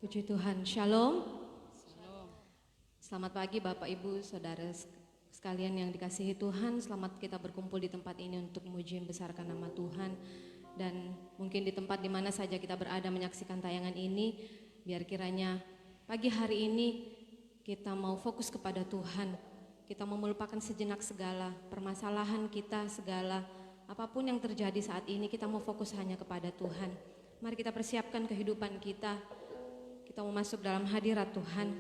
Puji Tuhan, Shalom. Selamat pagi Bapak Ibu, Saudara sekalian yang dikasihi Tuhan. Selamat kita berkumpul di tempat ini untuk memuji membesarkan nama Tuhan. Dan mungkin di tempat di mana saja kita berada menyaksikan tayangan ini, biar kiranya pagi hari ini kita mau fokus kepada Tuhan. Kita mau melupakan sejenak segala permasalahan kita, segala apapun yang terjadi saat ini, kita mau fokus hanya kepada Tuhan. Mari kita persiapkan kehidupan kita. Kita mau masuk dalam hadirat Tuhan.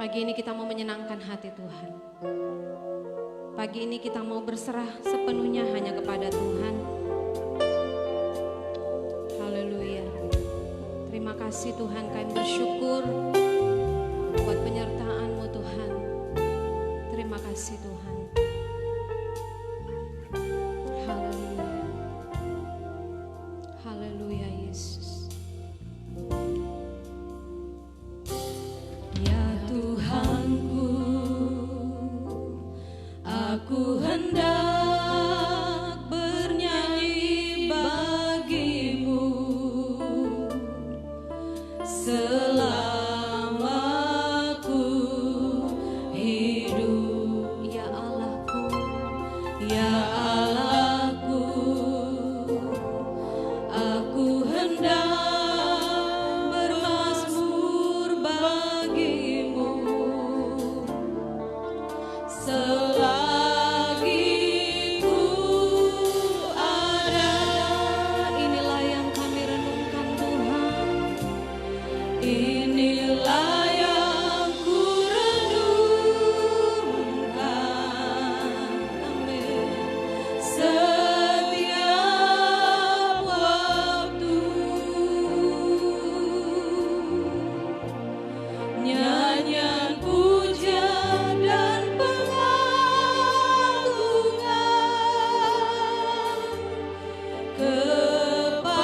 Pagi ini kita mau menyenangkan hati Tuhan. Pagi ini kita mau berserah sepenuhnya hanya kepada Tuhan. Haleluya. Terima kasih Tuhan, kami bersyukur buat penyertaan-Mu Tuhan. Terima kasih Tuhan. Haleluya. Haleluya Yesus. Aku hendak bernyanyi bagimu selama ku hidup. Ya Allahku, ya Allahku, aku hendak bermazmur bagimu selagi ku ada. inilah yang kami renungkan Tuhan. Inilah yang ku renungkan, amin, setiap waktu. Nyanyian pujian dan pengagungan kepadamu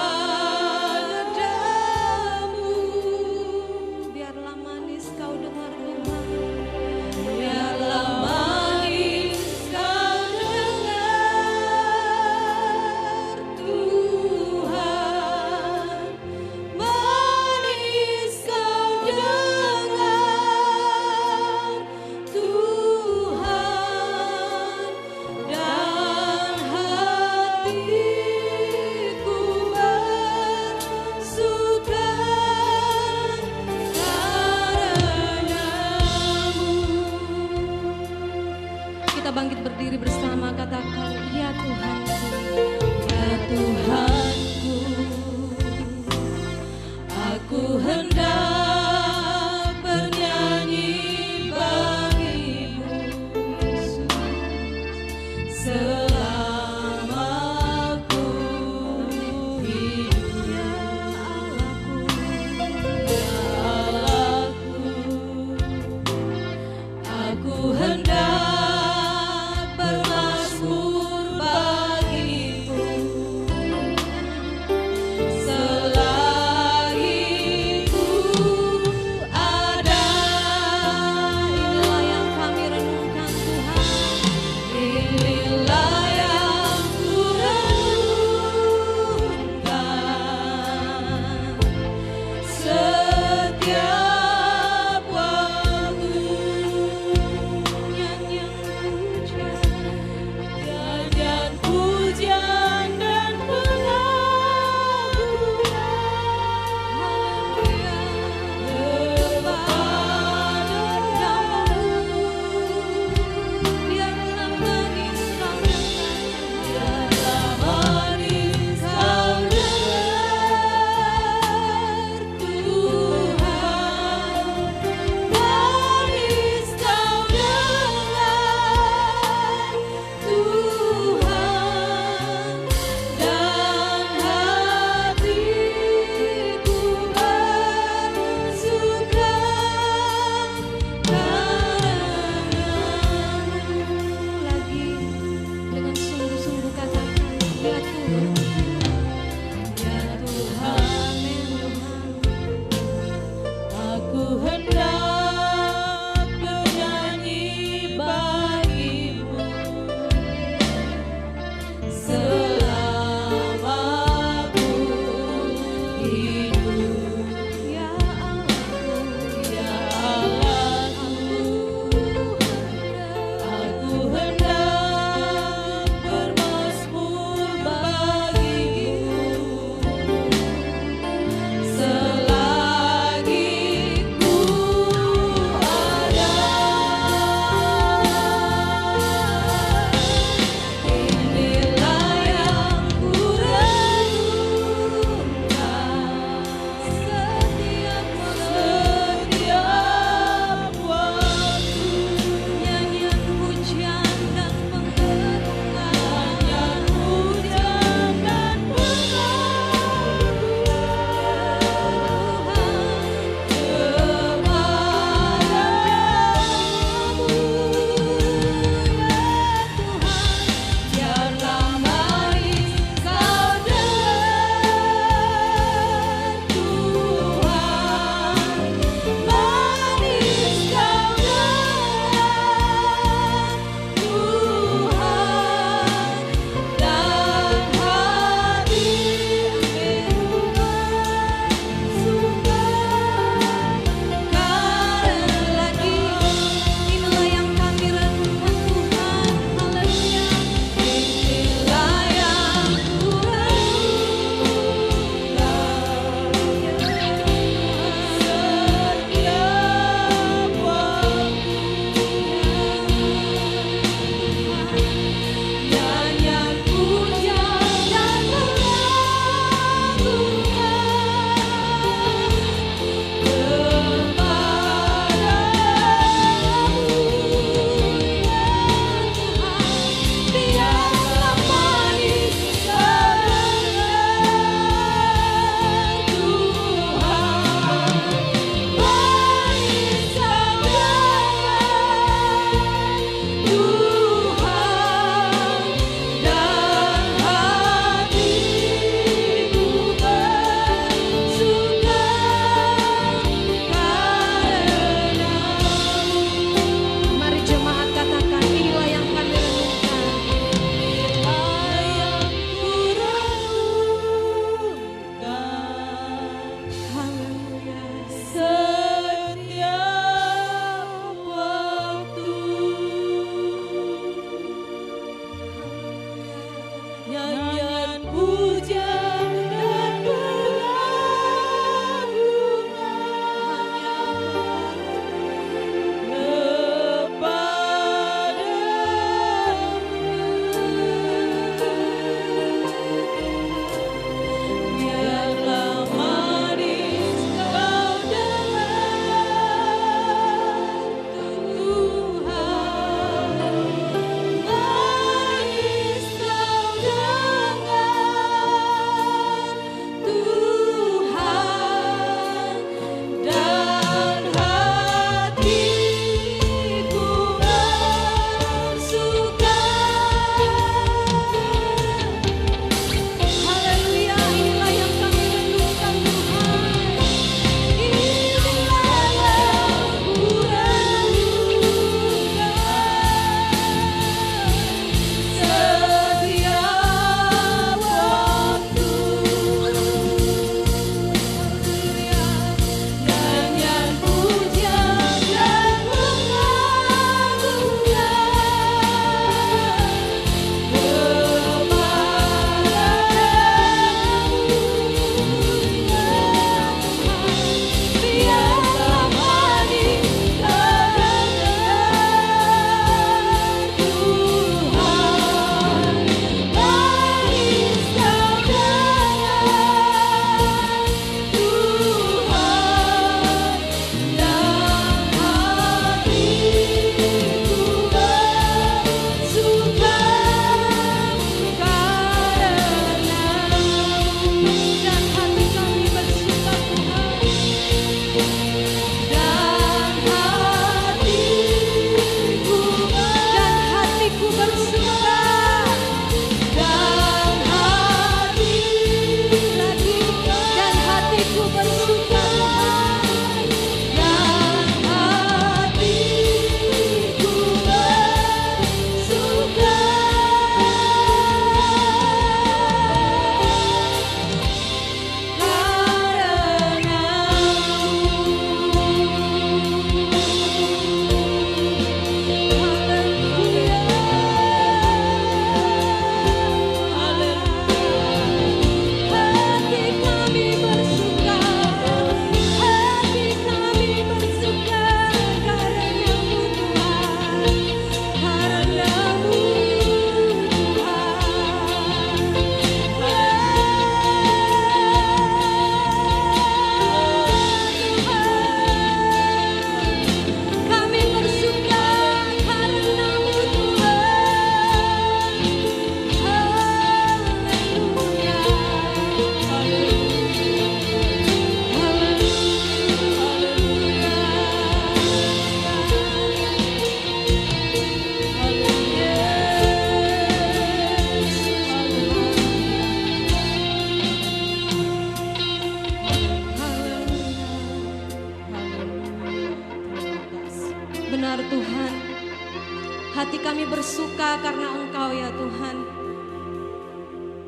Hati kami bersuka karena Engkau ya Tuhan.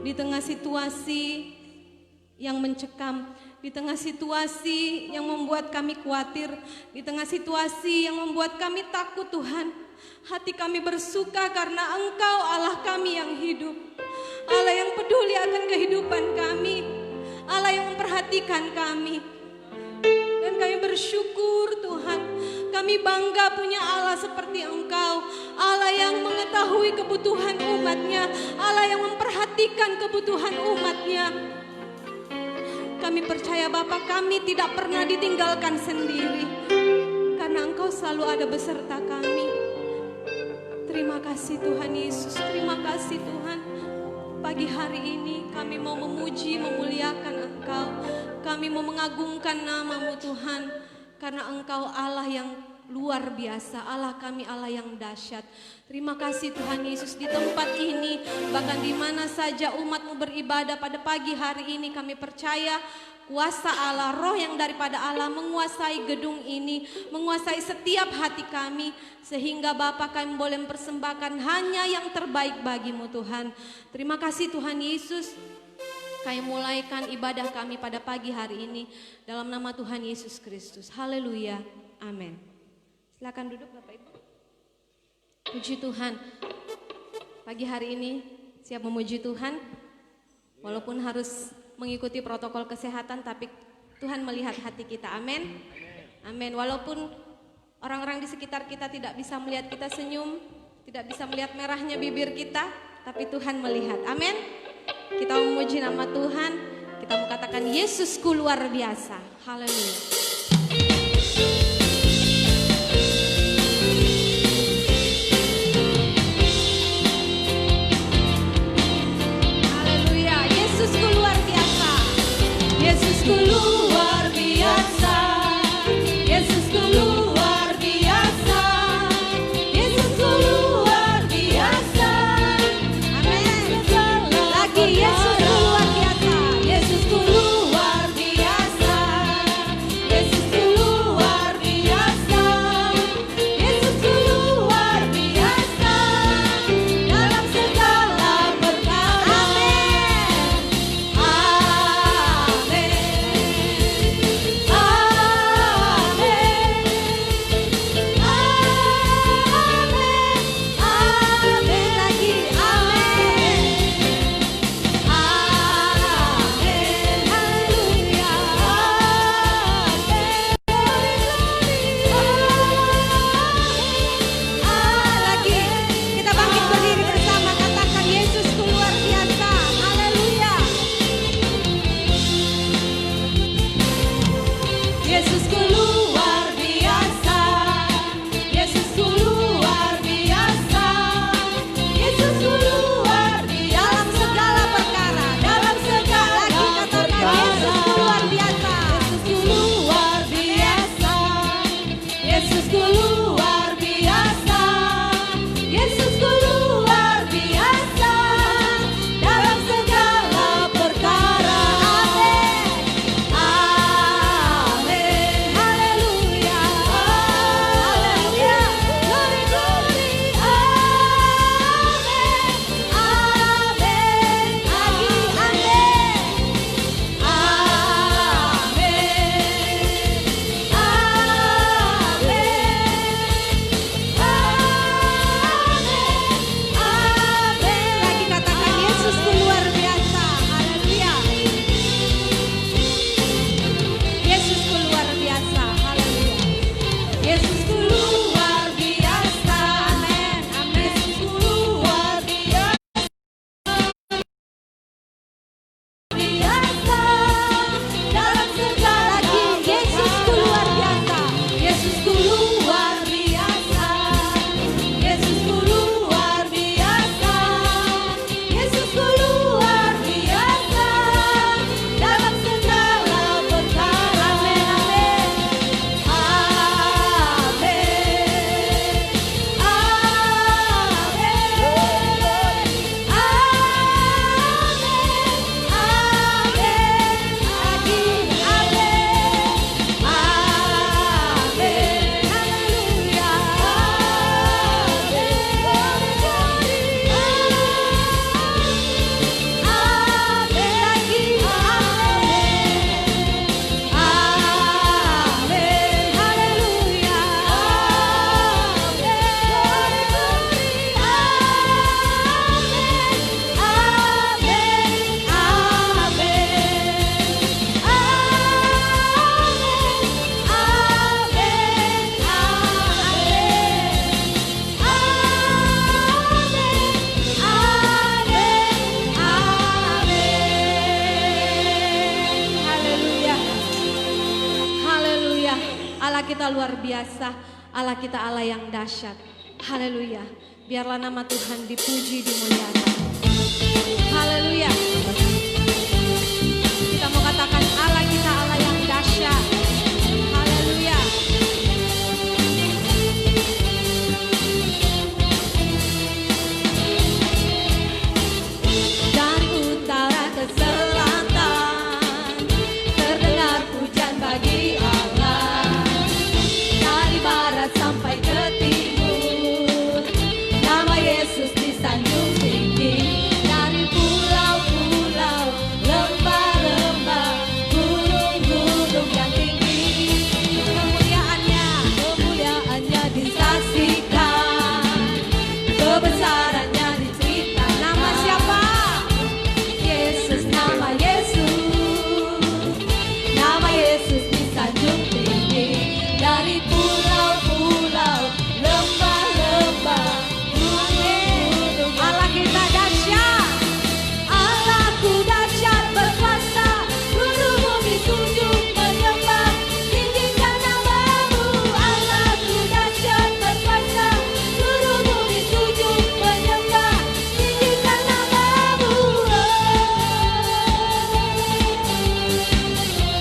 Di tengah situasi yang mencekam, di tengah situasi yang membuat kami khawatir, di tengah situasi yang membuat kami takut Tuhan, hati kami bersuka karena Engkau Allah kami yang hidup, Allah yang peduli akan kehidupan kami, Allah yang memperhatikan kami. Dan kami bersyukur Tuhan, kami bangga punya Allah seperti Engkau, Allah yang mengetahui kebutuhan umatnya, Allah yang memperhatikan kebutuhan umatnya. Kami percaya Bapa, kami tidak pernah ditinggalkan sendiri, karena Engkau selalu ada beserta kami. Terima kasih Tuhan Yesus, terima kasih Tuhan. Pagi hari ini kami mau memuji, memuliakan Engkau. Kami mau mengagungkan nama-Mu Tuhan, karena Engkau Allah yang luar biasa, Allah kami Allah yang dahsyat. Terima kasih Tuhan Yesus, di tempat ini, bahkan di mana saja umat-Mu beribadah pada pagi hari ini, kami percaya kuasa Allah, roh yang daripada Allah menguasai gedung ini, menguasai setiap hati kami, sehingga Bapa kami boleh mempersembahkan hanya yang terbaik bagi-Mu Tuhan. Terima kasih Tuhan Yesus. Kami mulaikan ibadah kami pada pagi hari ini dalam nama Tuhan Yesus Kristus. Haleluya, amin. Silakan duduk Bapak Ibu. Puji Tuhan. Pagi hari ini siap memuji Tuhan. Walaupun harus mengikuti protokol kesehatan, tapi Tuhan melihat hati kita. Amin. Amin. Walaupun orang-orang di sekitar kita tidak bisa melihat kita senyum, tidak bisa melihat merahnya bibir kita, tapi Tuhan melihat. Amin. Kita memuji nama Tuhan. Kita mau katakan Yesusku luar biasa. Haleluya. Yesusku luar biasa, Yesusku luar biasa, Yesusku luar biasa. Amin. Lagi Yesus luar biasa. Yesusku luar biasa, kita luar biasa, Allah kita Allah yang dahsyat. Haleluya. Biarlah nama Tuhan dipuji, dimuliakan. Haleluya. Kita mau katakan Allah kita Allah yang dahsyat. Haleluya. Dari utara ke selatan terdengar pujian bagi Allah. Dari barat sampai ke timur nama Yesus disanjung tinggi. Dari pulau-pulau, lembah-lembah, gunung-gunung yang tinggi, kemuliaannya disaksikan, kebesarannya diceritakan. Nama siapa? Yesus, nama Yesus. Nama Yesus disanjung tinggi. Dari pulau-pulau, lembah-lembah, gunung-gunung. Allah kita dahsyat. Allahku dahsyat berkuasa. Seluruh bumi sujud menyembah. Tinggikan namamu. Allahku dahsyat berkuasa. Seluruh bumi sujud menyembah. Tinggikan namamu.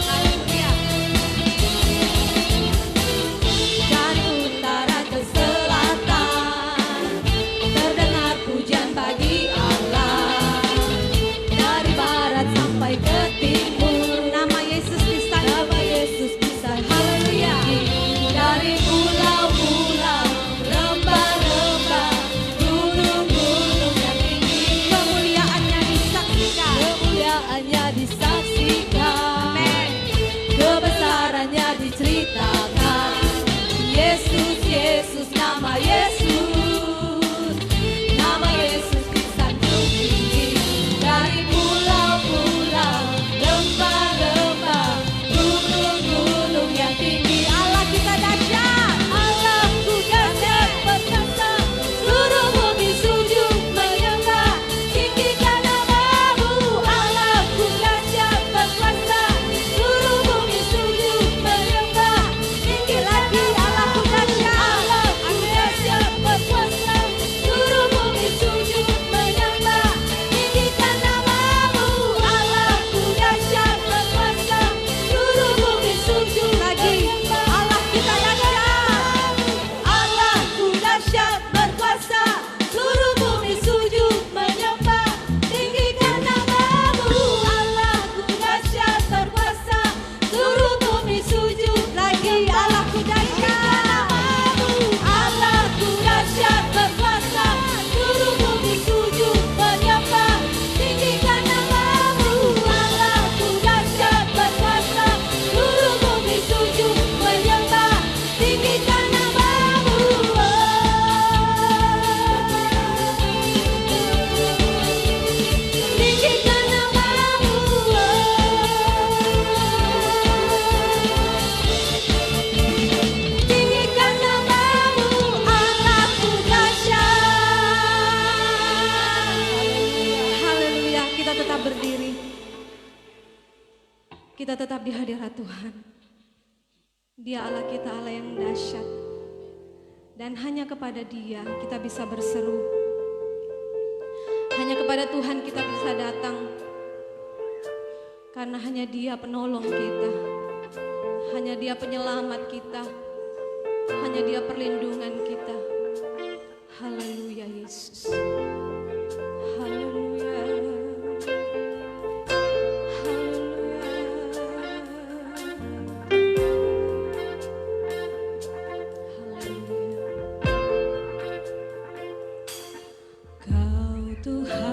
Haleluya. Dari utara ke selatan terdengar pujian bagi Allah. Dari barat sampai ke timur nama Yesus disanjung. Haleluya. Dari pulau-pulau, lembah-lembah, gunung-gunung yang tinggi, kemuliaannya disaksikan, kebesarannya diceritakan. Yesus, Yesus, nama Yesus. Nama Yesus disanjung tinggi. Dari pulau-pulau, lembah-lembah, gunung-gunung yang tinggi. Allah kita dahsyat. Allahku dahsyat berkuasa. Seluruh bumi sujud menyembah. Tinggikan namamu. Allahku dahsyat berkuasa. Seluruh bumi sujud menyembah. Tinggi lagi. Allahku dahsyat. Allahku dahsyat berkuasa. Seluruh bumi sujud menyembah. Tinggikan namamu. Allahku dahsyat berkuasa. Seluruh bumi sujud lagi. Allah kita dahsyat. Allahku dahsyat berkuasa. Seluruh bumi sujud menyembah. Tinggikan namamu. Allahku dahsyat berkuasa. Seluruh bumi sujud lagi. Allahku dahsyat. Allahku dahsyat berkuasa. Seluruh bumi sujud menyembah. Tinggikan namamu. Allahku dahsyat berkuasa. Seluruh bumi sujud menyembah. Tinggikan namamu. Tinggikan namamu. Tinggikan namamu. Allahku dahsyat. Haleluya. Kita tetap berdiri. Kita tetap di hadirat Tuhan. Dia Allah kita, Allah yang dahsyat. Dan hanya kepada Dia kita bisa berseru. Hanya kepada Tuhan kita bisa datang. Karena hanya Dia penolong kita. Hanya Dia penyelamat kita. Hanya Dia perlindungan kita. Haleluya Yesus. Haleluya. Kau Tuhan,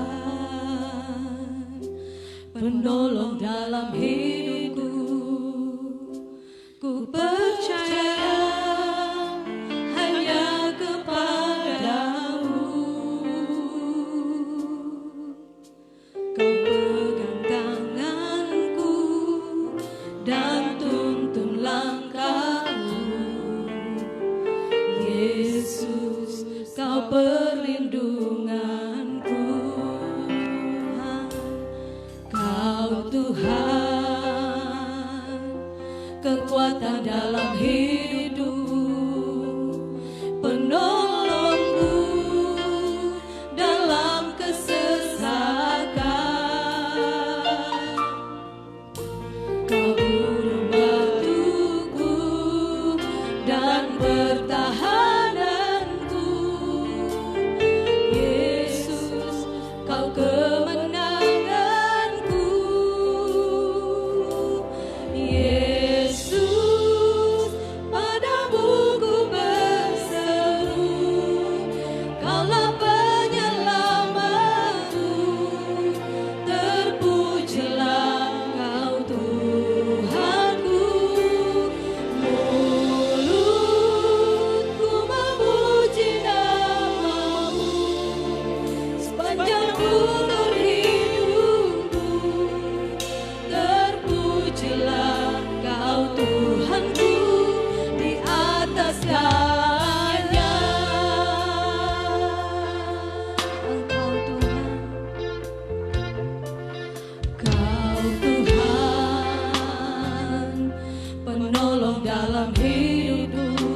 penolong dalam hidupku. Ku percaya hanya kepadamu. Kau pegang tanganku dan tuntun langkahku. Yesus, Kau perlindunganku. Kau Tuhan, kekuatan dalam hidup Kau gunung batuku dan pertahananku. Yesus, Kau kemenanganku. Yesus, padamu ku berseru. Kaulah penyelamatku. Terpujilah Kau Tuhanku. Mulutku memuji nama-Mu sepanjang umur hidupku. Terpujilah Kau Tuhanku di atas segalanya. Engkau Tuhan, Kau Tuhan, penolong dalam hidupku.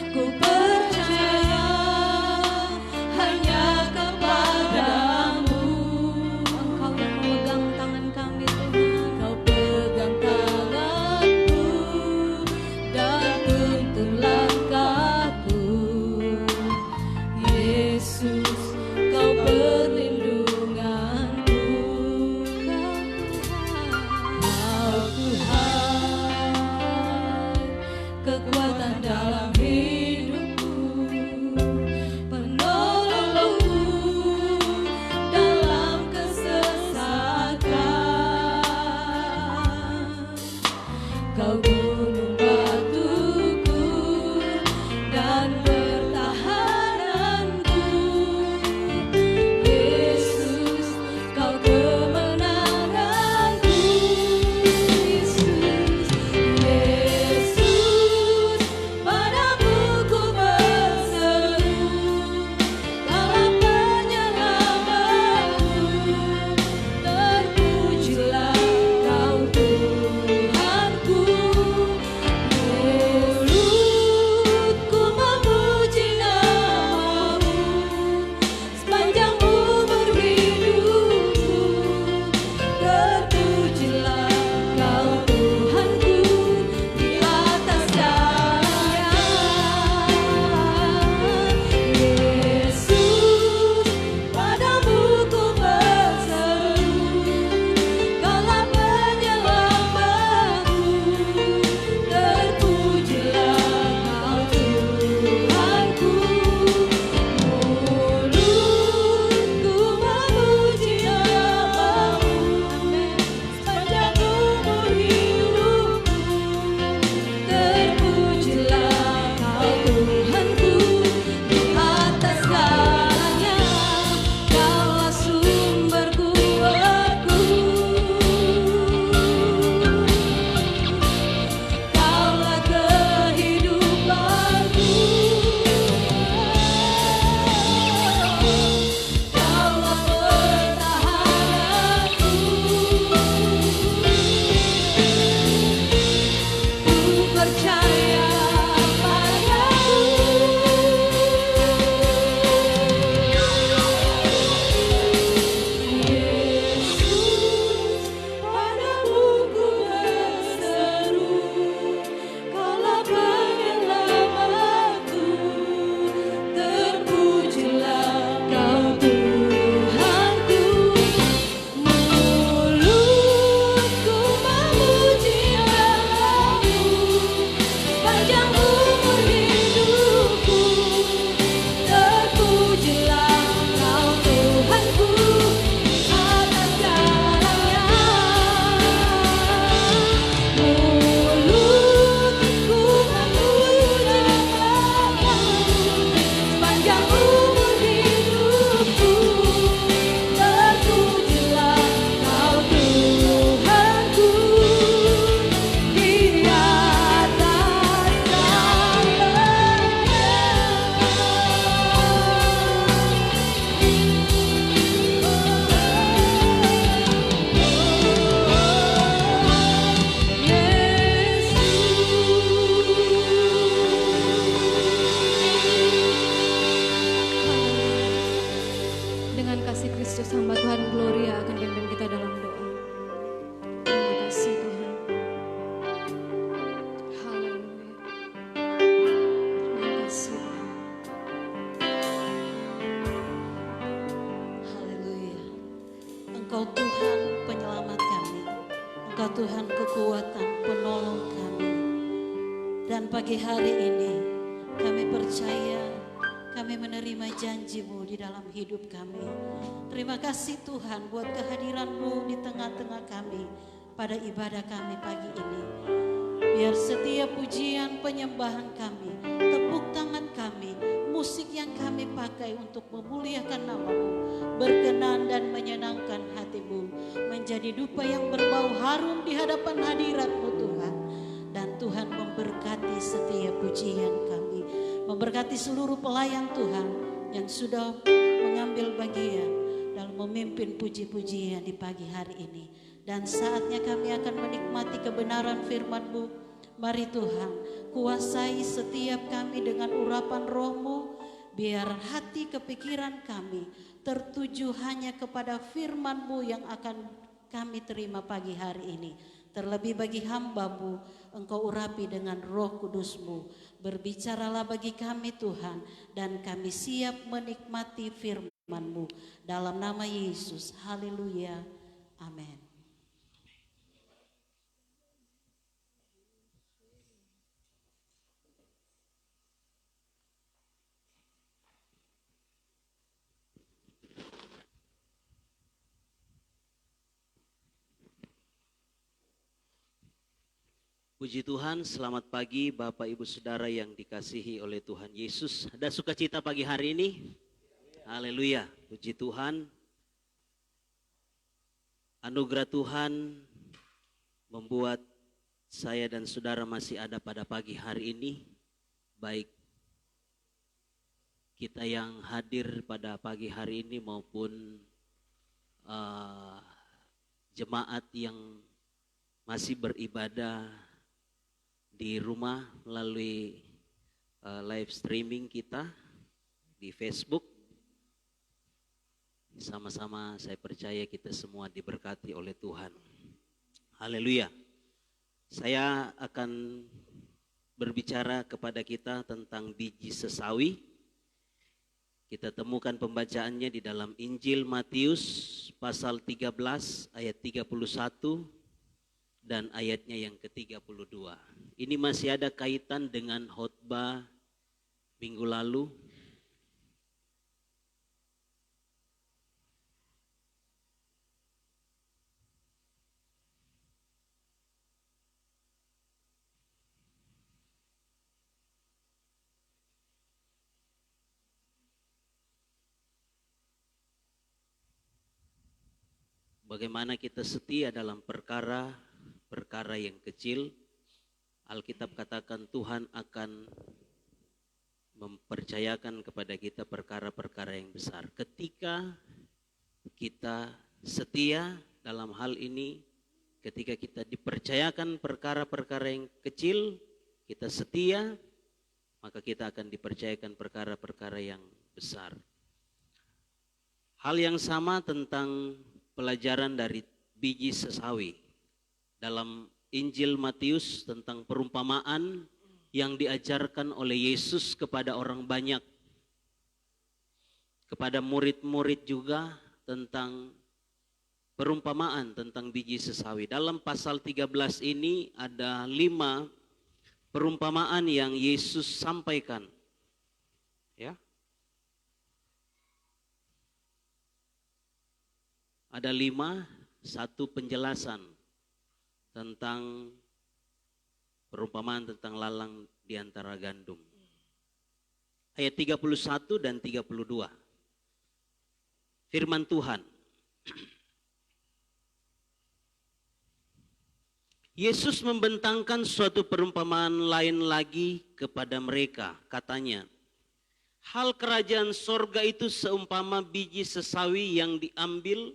Ku percaya hanya kepadamu. Engkau yang memegang tangan kami Tuhan. Kau pegang tanganku dan tuntun langkahku. Yesus, Kau perlindunganku. Kau Tuhan, kekuatan dalam hidupku, penolongku dalam kesesakan. Kau gunung batuku dan pertahananku. Yesus, Kau kemenanganku. Yesus, Yesus, padamu ku berseru. Kaulah penyelamatku. Terpujilah Kau Tuhanku. Engkau Tuhan kekuatan penolong kami. Dan pagi hari ini kami percaya kami menerima janji-Mu di dalam hidup kami. Terima kasih Tuhan buat kehadiran-Mu di tengah-tengah kami pada ibadah kami pagi ini. Biar setiap pujian penyembahan kami, tepuk tangan kami, musik yang kami pakai untuk memuliakan nama-Mu, berkenan dan menyenangkan hati-Mu, menjadi dupa yang berbau harum di hadapan hadirat-Mu Tuhan. Dan Tuhan memberkati setiap pujian kami, memberkati seluruh pelayan Tuhan yang sudah mengambil bagian dalam memimpin puji-pujian di pagi hari ini. Dan saatnya kami akan menikmati kebenaran firman-Mu. Mari Tuhan, kuasai setiap kami dengan urapan Roh-Mu, biar hati kepikiran kami tertuju hanya kepada firman-Mu yang akan kami terima pagi hari ini. Terlebih bagi hamba-Mu, Engkau urapi dengan Roh Kudus-Mu. Berbicaralah bagi kami Tuhan, dan kami siap menikmati firman-Mu. Dalam nama Yesus, haleluya, amin. Puji Tuhan, selamat pagi Bapak Ibu Saudara yang dikasihi oleh Tuhan Yesus. Ada sukacita pagi hari ini? Haleluya, puji Tuhan. Anugerah Tuhan membuat saya dan saudara masih ada pada pagi hari ini. Baik kita yang hadir pada pagi hari ini maupun jemaat yang masih beribadah di rumah melalui live streaming kita di Facebook. Sama-sama saya percaya kita semua diberkati oleh Tuhan. Haleluya. Saya akan berbicara kepada kita tentang biji sesawi. Kita temukan pembacaannya di dalam Injil Matius pasal 13 ayat 31 dan ayatnya yang ke-32. Ini masih ada kaitan dengan khotbah minggu lalu. Bagaimana kita setia dalam perkara yang kecil. Alkitab katakan Tuhan akan mempercayakan kepada kita perkara-perkara yang besar. Ketika kita setia dalam hal ini, ketika kita dipercayakan perkara-perkara yang kecil, kita setia, maka kita akan dipercayakan perkara-perkara yang besar. Hal yang sama tentang pelajaran dari biji sesawi dalam Injil Matius tentang perumpamaan yang diajarkan oleh Yesus kepada orang banyak, kepada murid-murid juga tentang perumpamaan tentang biji sesawi. Dalam pasal 13 ini ada 5 perumpamaan yang Yesus sampaikan. Ya. Ada 5, satu penjelasan tentang perumpamaan tentang lalang di antara gandum. Ayat 31 dan 32. Firman Tuhan. Yesus membentangkan suatu perumpamaan lain lagi kepada mereka. Katanya, hal kerajaan sorga itu seumpama biji sesawi yang diambil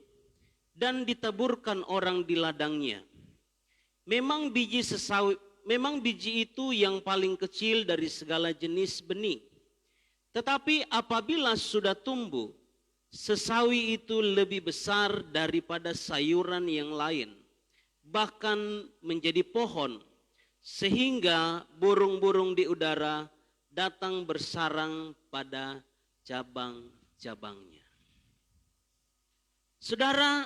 dan ditaburkan orang di ladangnya. Memang biji itu yang paling kecil dari segala jenis benih. Tetapi apabila sudah tumbuh, sesawi itu lebih besar daripada sayuran yang lain, bahkan menjadi pohon, sehingga burung-burung di udara datang bersarang pada cabang-cabangnya. Saudara,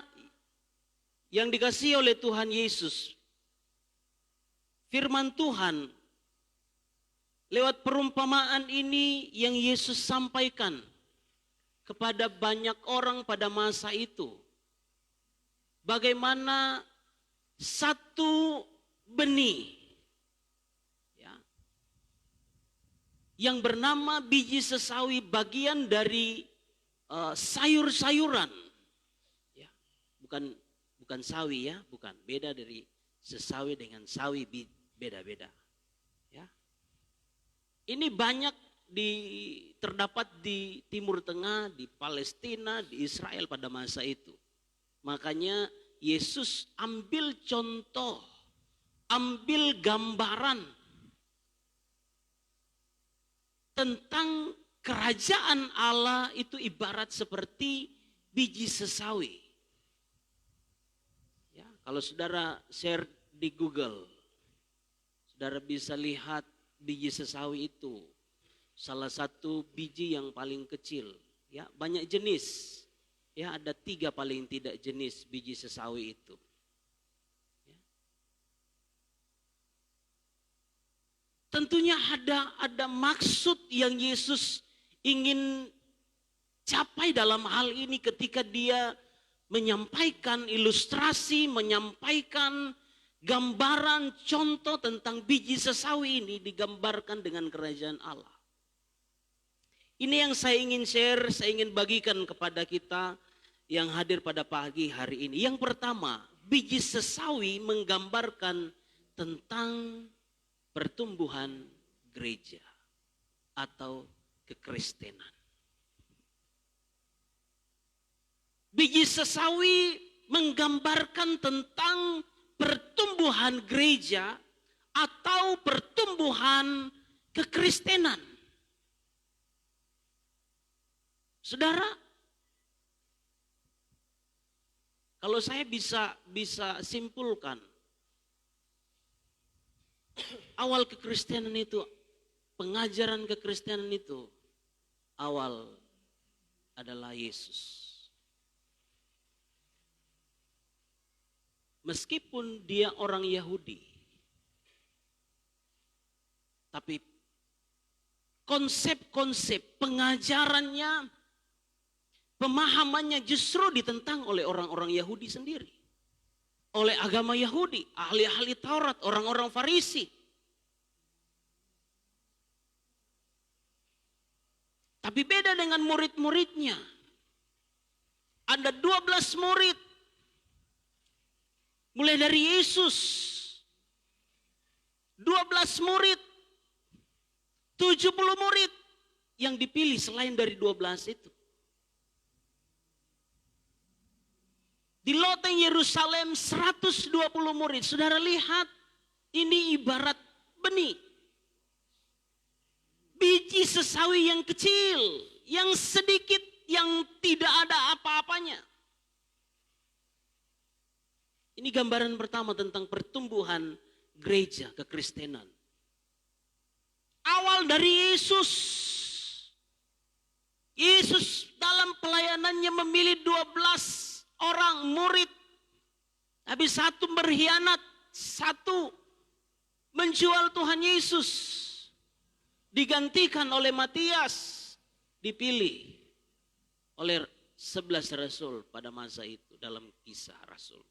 yang dikasihi oleh Tuhan Yesus, firman Tuhan lewat perumpamaan ini yang Yesus sampaikan kepada banyak orang pada masa itu. Bagaimana satu benih ya, yang bernama biji sesawi, bagian dari sayur-sayuran. Ya, bukan sawi ya, bukan. Beda dari sesawi dengan sawi, beda-beda. Ya. Ini banyak terdapat di Timur Tengah, di Palestina, di Israel pada masa itu. Makanya Yesus ambil contoh, ambil gambaran tentang kerajaan Allah itu ibarat seperti biji sesawi. Ya, kalau saudara share di Google, saudara bisa lihat biji sesawi itu salah satu biji yang paling kecil. Ya, banyak jenis. Ya, ada 3 paling tidak jenis biji sesawi itu. Ya. Tentunya ada maksud yang Yesus ingin capai dalam hal ini ketika dia menyampaikan ilustrasi, menyampaikan gambaran contoh tentang biji sesawi ini digambarkan dengan kerajaan Allah. Ini yang saya ingin share, saya ingin bagikan kepada kita yang hadir pada pagi hari ini. Yang pertama, biji sesawi menggambarkan tentang pertumbuhan gereja atau kekristenan. Biji sesawi menggambarkan tentang pertumbuhan gereja atau pertumbuhan kekristenan. Saudara, kalau saya bisa simpulkan, awal kekristenan itu, pengajaran kekristenan itu, awal adalah Yesus. Meskipun dia orang Yahudi, tapi konsep-konsep pengajarannya, pemahamannya justru ditentang oleh orang-orang Yahudi sendiri. Oleh agama Yahudi, ahli-ahli Taurat, orang-orang Farisi. Tapi beda dengan murid-muridnya. Ada 12 murid. Mulai dari Yesus. 12 murid. 70 murid yang dipilih selain dari 12 itu. Di loteng Yerusalem 120 murid. Saudara lihat, ini ibarat benih. Biji sesawi yang kecil, yang sedikit, yang tidak ada apa-apanya. Ini gambaran pertama tentang pertumbuhan gereja kekristenan. Awal dari Yesus. Yesus dalam pelayanannya memilih 12 orang murid, habis satu berkhianat, satu menjual Tuhan Yesus, digantikan oleh Matias, dipilih oleh 11 rasul pada masa itu dalam kisah rasul.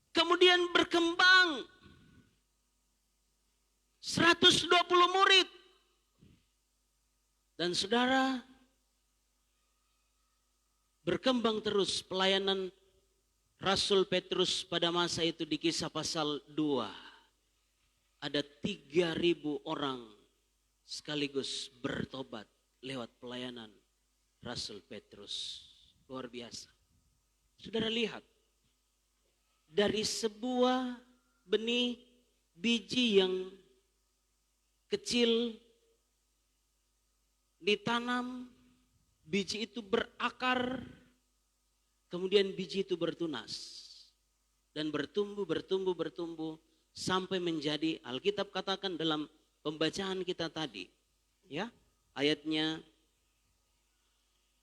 Kemudian berkembang 120 murid. Dan saudara, berkembang terus pelayanan Rasul Petrus pada masa itu di Kisah pasal 2. Ada 3.000 orang sekaligus bertobat lewat pelayanan Rasul Petrus. Luar biasa. Saudara lihat, dari sebuah benih biji yang kecil ditanam, biji itu berakar, kemudian biji itu bertunas dan bertumbuh sampai menjadi, Alkitab katakan dalam pembacaan kita tadi, ya, ayatnya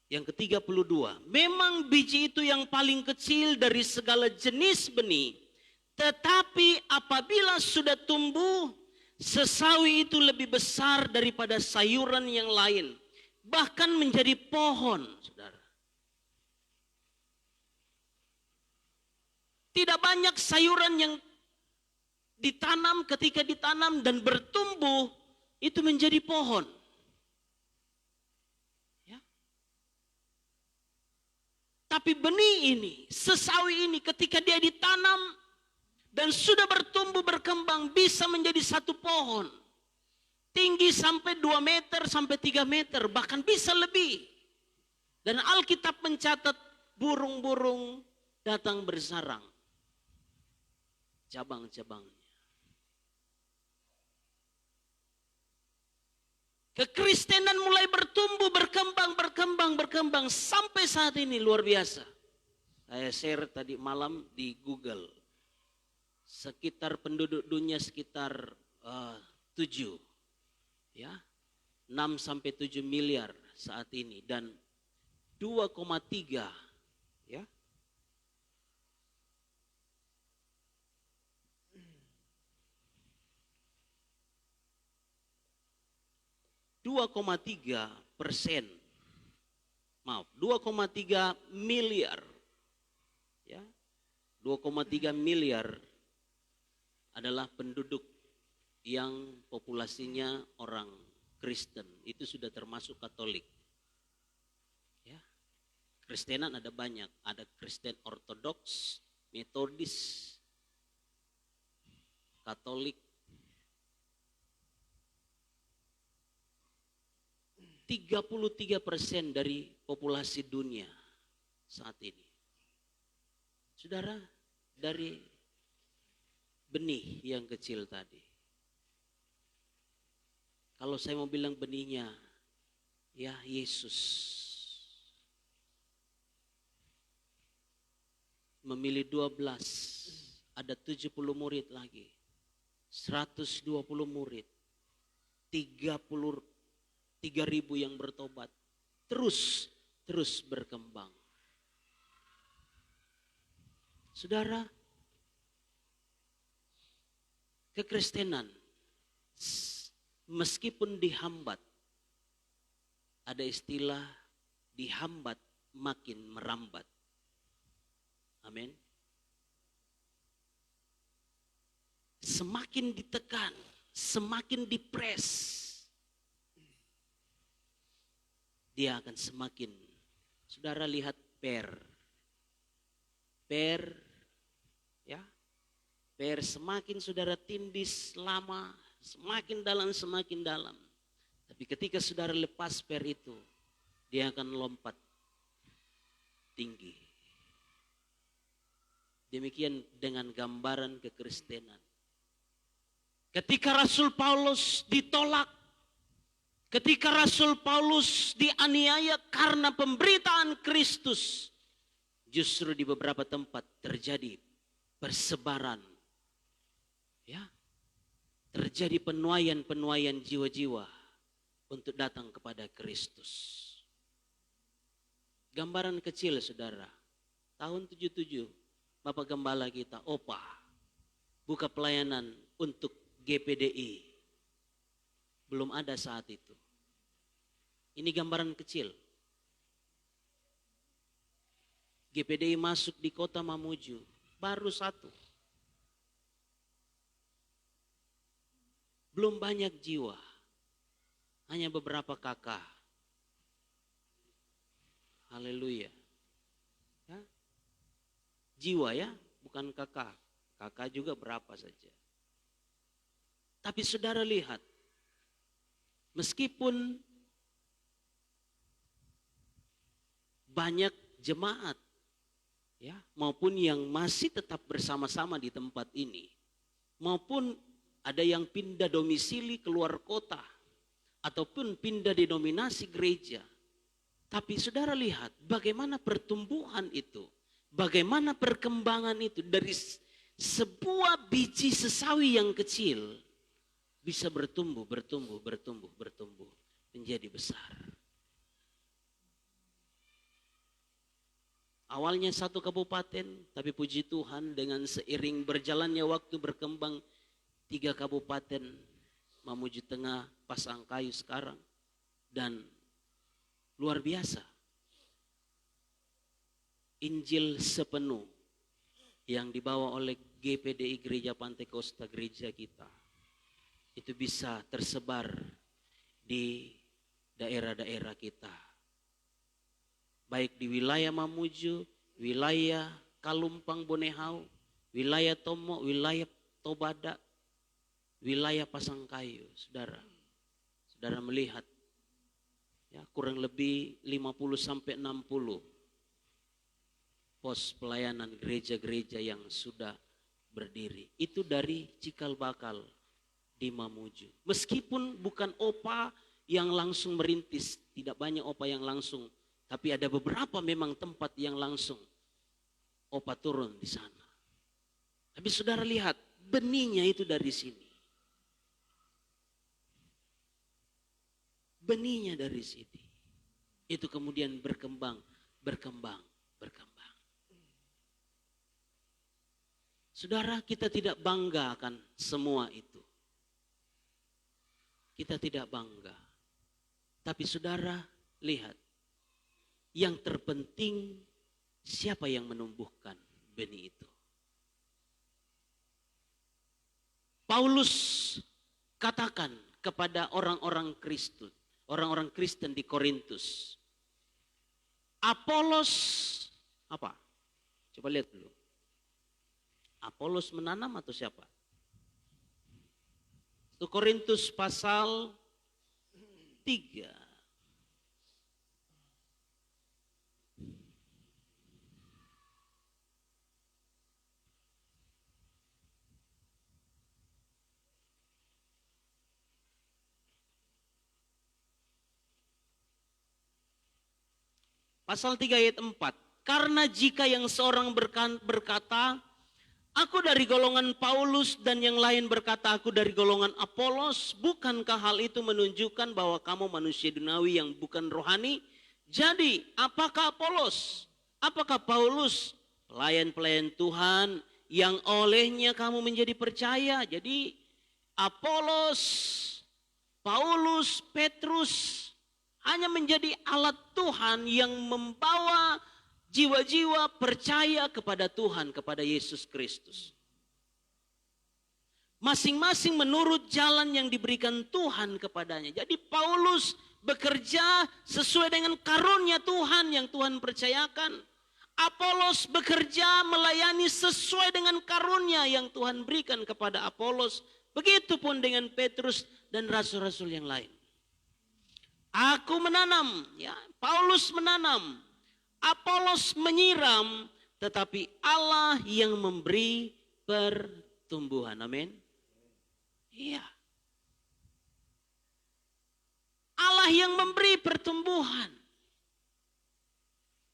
Yang ke-32, memang biji itu yang paling kecil dari segala jenis benih, tetapi apabila sudah tumbuh, sesawi itu lebih besar daripada sayuran yang lain, bahkan menjadi pohon, saudara. Tidak banyak sayuran yang ditanam, ketika ditanam dan bertumbuh, itu menjadi pohon. Tapi benih ini, sesawi ini ketika dia ditanam dan sudah bertumbuh berkembang bisa menjadi satu pohon. Tinggi sampai 2 meter sampai 3 meter bahkan bisa lebih. Dan Alkitab mencatat burung-burung datang bersarang. Cabang-cabangnya. Kekristenan mulai bertumbuh, berkembang sampai saat ini luar biasa. Saya share tadi malam di Google. Sekitar penduduk dunia sekitar 7. Ya. 6 sampai 7 miliar saat ini dan 2,3 ya. 2,3%, maaf, 2,3 miliar, ya, 2,3 miliar adalah penduduk yang populasinya orang Kristen, itu sudah termasuk Katolik. Ya, Kristenan ada banyak, ada Kristen Ortodoks, Metodis, Katolik. 33% dari populasi dunia saat ini. Saudara, dari benih yang kecil tadi. Kalau saya mau bilang benihnya, ya Yesus. Memilih 12, ada 70 murid lagi. 120 murid. 3.000 yang bertobat, terus berkembang. Saudara, kekristenan meskipun dihambat, ada istilah dihambat makin merambat. Amin. Semakin ditekan, semakin dipres, dia akan semakin. Saudara lihat per, ya, per semakin saudara tindis lama, semakin dalam. Tapi ketika saudara lepas per itu, dia akan lompat tinggi. Demikian dengan gambaran kekristenan. Ketika Rasul Paulus ditolak, ketika Rasul Paulus dianiaya karena pemberitaan Kristus, justru di beberapa tempat terjadi persebaran, ya, terjadi penuaian jiwa-jiwa untuk datang kepada Kristus. Gambaran kecil, saudara, tahun 77, Bapak Gembala kita, Opa, buka pelayanan untuk GPDI. Belum ada saat itu. Ini gambaran kecil. GPDI masuk di kota Mamuju, baru 1. Belum banyak jiwa, hanya beberapa kakak. Haleluya. Ya? Jiwa ya, bukan kakak. Kakak juga berapa saja. Tapi saudara lihat, meskipun banyak jemaat, ya, maupun yang masih tetap bersama-sama di tempat ini, maupun ada yang pindah domisili keluar kota, ataupun pindah denominasi gereja. Tapi saudara lihat bagaimana pertumbuhan itu, bagaimana perkembangan itu dari sebuah biji sesawi yang kecil bisa bertumbuh menjadi besar. Awalnya satu kabupaten, tapi puji Tuhan dengan seiring berjalannya waktu berkembang 3 kabupaten, Mamuju Tengah, Pasangkayu sekarang. Dan luar biasa, Injil sepenuh yang dibawa oleh GPDI Gereja Pantai Kosta, gereja kita, itu bisa tersebar di daerah-daerah kita. Baik di wilayah Mamuju, wilayah Kalumpang Bonehau, wilayah Tomo, wilayah Tobada, wilayah Pasangkayu. Saudara, saudara melihat ya, kurang lebih 50 sampai 60 pos pelayanan gereja-gereja yang sudah berdiri. Itu dari Cikal Bakal di Mamuju. Meskipun bukan OPA yang langsung merintis, tidak banyak OPA yang langsung, tapi ada beberapa memang tempat yang langsung OPA turun di sana. Tapi saudara lihat, benihnya itu dari sini. Benihnya dari sini. Itu kemudian berkembang. Saudara, kita tidak bangga akan semua itu. Kita tidak bangga. Tapi saudara, lihat. Yang terpenting siapa yang menumbuhkan benih itu. Paulus katakan kepada orang-orang Kristen di Korintus. Apolos apa? Coba lihat dulu. Apolos menanam atau siapa? 1 Korintus pasal 3. Pasal 3 ayat 4. Karena jika yang seorang berkata, aku dari golongan Paulus, dan yang lain berkata, aku dari golongan Apolos, bukankah hal itu menunjukkan bahwa kamu manusia duniawi yang bukan rohani? Jadi, apakah Apolos? Apakah Paulus? Pelayan-pelayan Tuhan yang olehnya kamu menjadi percaya. Jadi, Apolos, Paulus, Petrus hanya menjadi alat Tuhan yang membawa jiwa-jiwa percaya kepada Tuhan, kepada Yesus Kristus. Masing-masing menurut jalan yang diberikan Tuhan kepadanya. Jadi Paulus bekerja sesuai dengan karunia Tuhan yang Tuhan percayakan. Apolos bekerja melayani sesuai dengan karunia yang Tuhan berikan kepada Apolos. Begitupun dengan Petrus dan rasul-rasul yang lain. Aku menanam, ya, Paulus menanam, Apolos menyiram, tetapi Allah yang memberi pertumbuhan. Amin. Iya. Allah yang memberi pertumbuhan.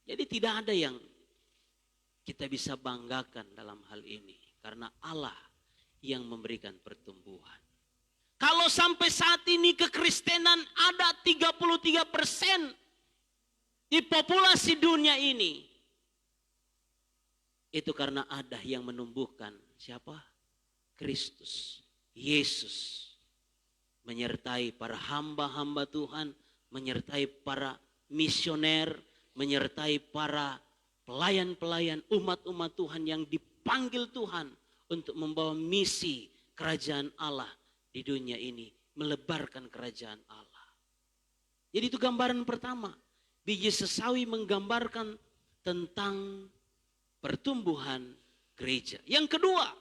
Jadi tidak ada yang kita bisa banggakan dalam hal ini, karena Allah yang memberikan pertumbuhan. Kalau sampai saat ini kekristenan ada 33% di populasi dunia ini, itu karena ada yang menumbuhkan siapa? Kristus, Yesus. Menyertai para hamba-hamba Tuhan, menyertai para misioner, menyertai para pelayan-pelayan umat-umat Tuhan yang dipanggil Tuhan untuk membawa misi kerajaan Allah di dunia ini, melebarkan kerajaan Allah. Jadi itu gambaran pertama. Biji sesawi menggambarkan tentang pertumbuhan gereja. Yang kedua,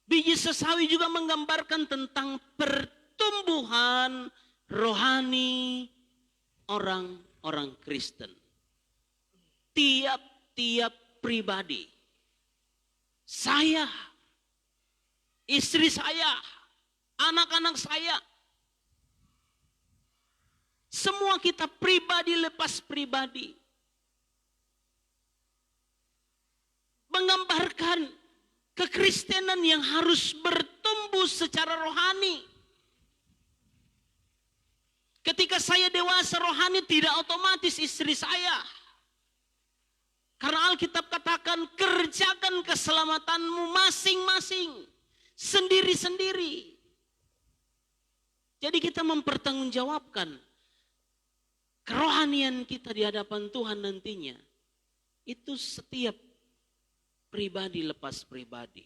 biji sesawi juga menggambarkan tentang pertumbuhan rohani orang-orang Kristen. Tiap-tiap pribadi, saya, istri saya, anak-anak saya, semua kita pribadi lepas pribadi, menggambarkan kekristenan yang harus bertumbuh secara rohani. Ketika saya dewasa rohani, tidak otomatis istri saya, Karena Alkitab katakan kerjakan keselamatanmu masing-masing, sendiri-sendiri. Jadi kita mempertanggungjawabkan kerohanian kita di hadapan Tuhan nantinya. Itu setiap pribadi lepas pribadi.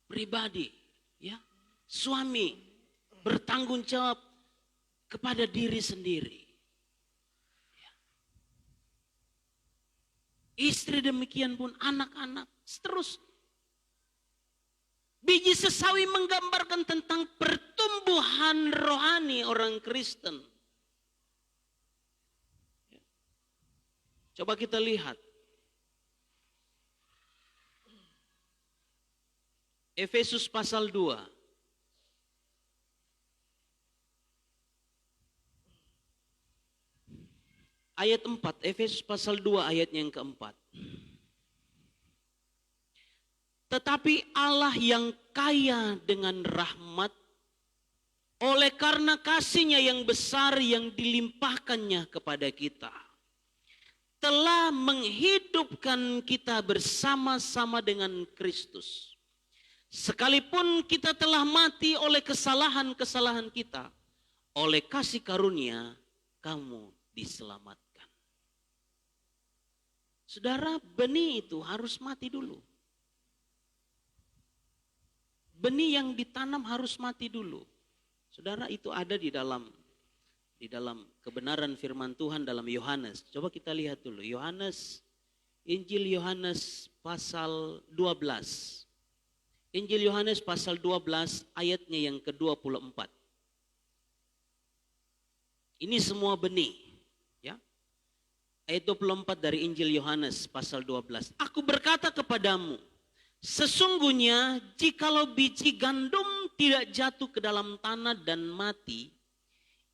Pribadi, ya, suami bertanggung jawab kepada diri sendiri. Ya. Istri demikian pun, anak-anak, seterusnya. Biji sesawi menggambarkan tentang pertumbuhan rohani orang Kristen. Ya. Coba kita lihat. Efesus pasal 2. Ayat 4, Efesus pasal 2 ayatnya yang keempat. Tetapi Allah yang kaya dengan rahmat, oleh karena kasih-Nya yang besar yang dilimpahkannya kepada kita, telah menghidupkan kita bersama-sama dengan Kristus. Sekalipun kita telah mati oleh kesalahan-kesalahan kita, oleh kasih karunia kamu diselamatkan. Saudara, benih itu harus mati dulu. Benih yang ditanam harus mati dulu. Saudara, itu ada di dalam kebenaran firman Tuhan dalam Yohanes. Coba kita lihat dulu. Injil Yohanes pasal 12. Injil Yohanes pasal 12 ayatnya yang ke-24. Ini semua benih. Ya. Ayat 24 dari Injil Yohanes pasal 12. Aku berkata kepadamu, sesungguhnya jikalau biji gandum tidak jatuh ke dalam tanah dan mati,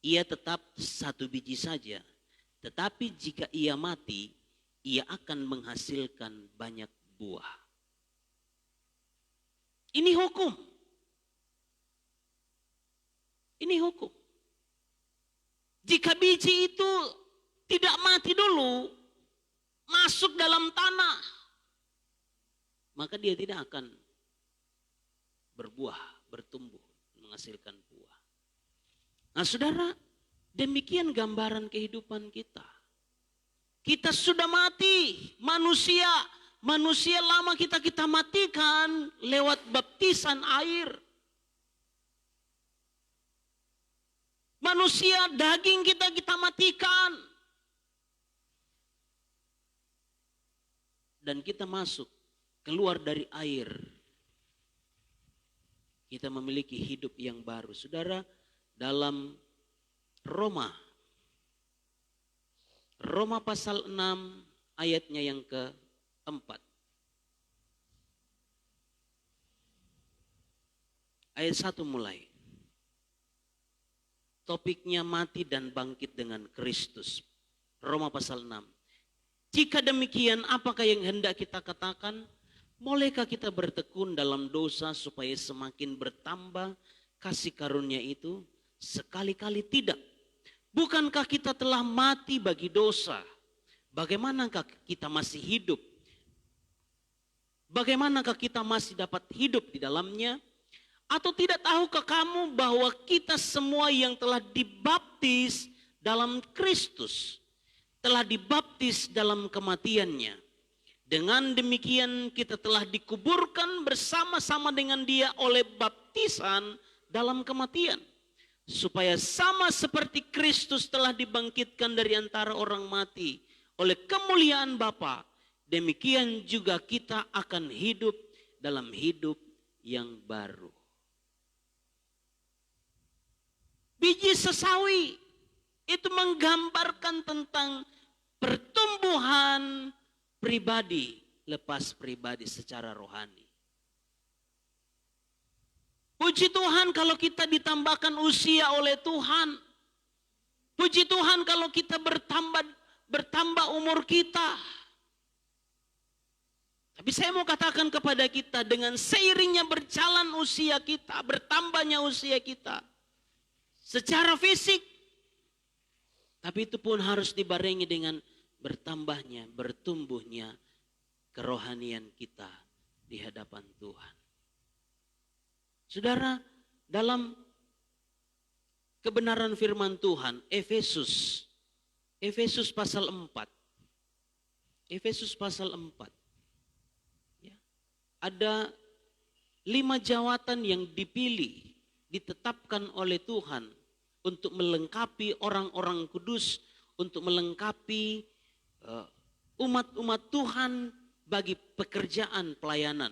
ia tetap satu biji saja. Tetapi jika ia mati, ia akan menghasilkan banyak buah. Ini hukum. Ini hukum. Jika biji itu tidak mati dulu, masuk dalam tanah, maka dia tidak akan berbuah, bertumbuh, menghasilkan buah. Nah saudara, demikian gambaran kehidupan kita. Kita sudah mati, manusia lama kita matikan lewat baptisan air. Manusia daging kita matikan. Dan kita masuk, keluar dari air. Kita memiliki hidup yang baru. Saudara, dalam Roma pasal 6 ayatnya yang ke-4. Ayat 1 mulai. Topiknya mati dan bangkit dengan Kristus. Roma pasal 6. Jika demikian, apakah yang hendak kita katakan? Bolehkah kita bertekun dalam dosa supaya semakin bertambah kasih karunia itu? Sekali-kali tidak. Bukankah kita telah mati bagi dosa? Bagaimanakah kita masih hidup? Bagaimanakah kita masih dapat hidup di dalamnya? Atau tidak tahukah kamu bahwa kita semua yang telah dibaptis dalam Kristus, telah dibaptis dalam kematiannya? Dengan demikian kita telah dikuburkan bersama-sama dengan Dia oleh baptisan dalam kematian, supaya sama seperti Kristus telah dibangkitkan dari antara orang mati oleh kemuliaan Bapa, demikian juga kita akan hidup dalam hidup yang baru. Biji sesawi itu menggambarkan tentang pertumbuhan pribadi lepas pribadi secara rohani. Puji Tuhan kalau kita ditambahkan usia oleh Tuhan. Puji Tuhan kalau kita bertambah umur kita. Tapi saya mau katakan kepada kita, dengan seiringnya berjalan usia kita, bertambahnya usia kita, secara fisik Tapi itu pun harus dibarengi dengan bertambahnya, bertumbuhnya kerohanian kita di hadapan Tuhan. Saudara, dalam kebenaran firman Tuhan, Efesus pasal 4. Efesus pasal 4. Ya, ada 5 jawatan yang dipilih, ditetapkan oleh Tuhan untuk melengkapi orang-orang kudus, untuk melengkapi umat-umat Tuhan bagi pekerjaan pelayanan,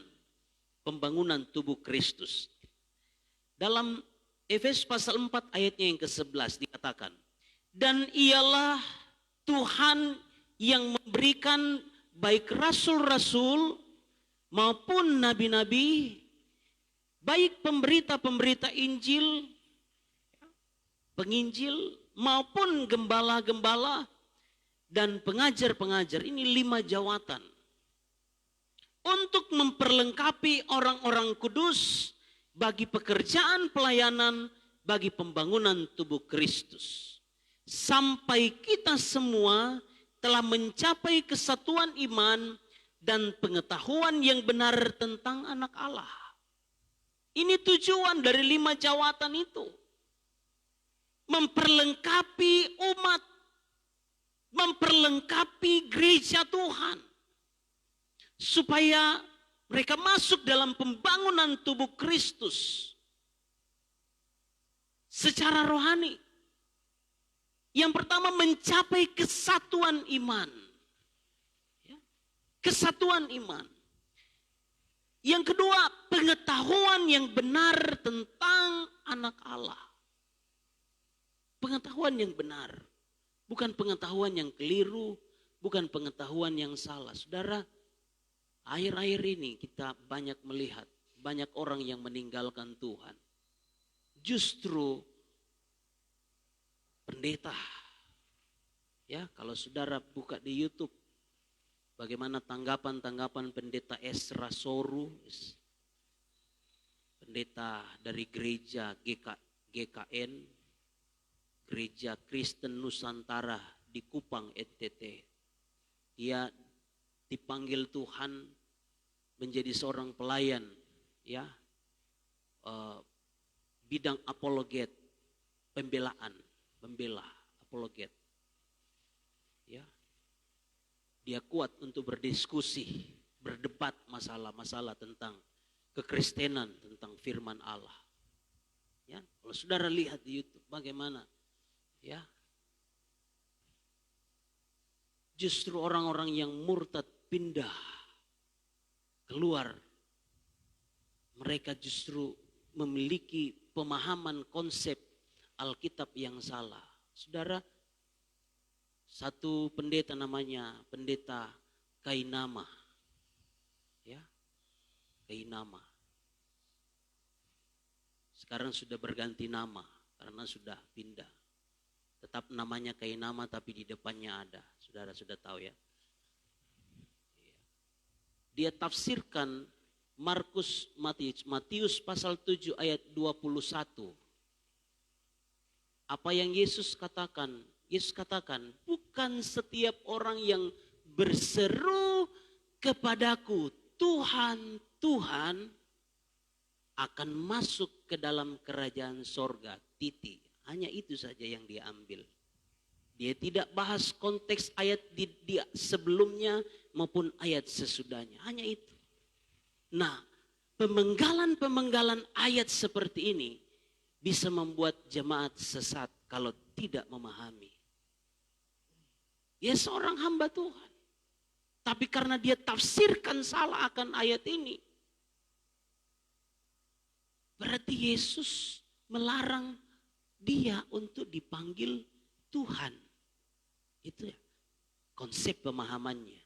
pembangunan tubuh Kristus. Dalam Efesus pasal 4 ayatnya yang ke-11 dikatakan, dan ialah Tuhan yang memberikan baik rasul-rasul maupun nabi-nabi, baik pemberita-pemberita Injil, penginjil maupun gembala-gembala dan pengajar-pengajar. Ini 5 jawatan untuk memperlengkapi orang-orang kudus bagi pekerjaan pelayanan, bagi pembangunan tubuh Kristus. Sampai kita semua telah mencapai kesatuan iman dan pengetahuan yang benar tentang anak Allah. Ini tujuan dari 5 jawatan itu. Memperlengkapi umat, memperlengkapi gereja Tuhan, supaya mereka masuk dalam pembangunan tubuh Kristus secara rohani. Yang pertama, mencapai kesatuan iman. Kesatuan iman. Yang kedua, pengetahuan yang benar tentang anak Allah. Pengetahuan yang benar, bukan pengetahuan yang keliru, bukan pengetahuan yang salah. Saudara, akhir-akhir ini kita banyak melihat banyak orang yang meninggalkan Tuhan. Justru pendeta, ya, kalau saudara buka di YouTube, bagaimana tanggapan pendeta Ezra Soru, pendeta dari gereja GKN, Gereja Kristen Nusantara di Kupang, NTT. Dia dipanggil Tuhan menjadi seorang pelayan, ya, bidang apologet, membela apologet. Ya, dia kuat untuk berdiskusi, berdebat masalah-masalah tentang kekristenan, tentang firman Allah. Ya, kalau saudara lihat di YouTube bagaimana, ya, justru orang-orang yang murtad pindah keluar, mereka justru memiliki pemahaman konsep Alkitab yang salah. Saudara, satu pendeta namanya pendeta Kainama, ya, Kainama. Sekarang sudah berganti nama karena sudah pindah. Tetap namanya Kainama tapi di depannya ada. Saudara sudah tahu, ya. Dia tafsirkan Matius pasal 7 ayat 21. Apa yang Yesus katakan? Yesus katakan, bukan setiap orang yang berseru kepadaku, Tuhan, Tuhan, akan masuk ke dalam kerajaan sorga. Titik. Hanya itu saja yang dia ambil. Dia tidak bahas konteks ayat dia sebelumnya maupun ayat sesudahnya. Hanya itu. Nah, pemenggalan-pemenggalan ayat seperti ini bisa membuat jemaat sesat kalau tidak memahami. Dia seorang hamba Tuhan. Tapi karena dia tafsirkan salah akan ayat ini, berarti Yesus melarang dia untuk dipanggil Tuhan. Itu ya, konsep pemahamannya.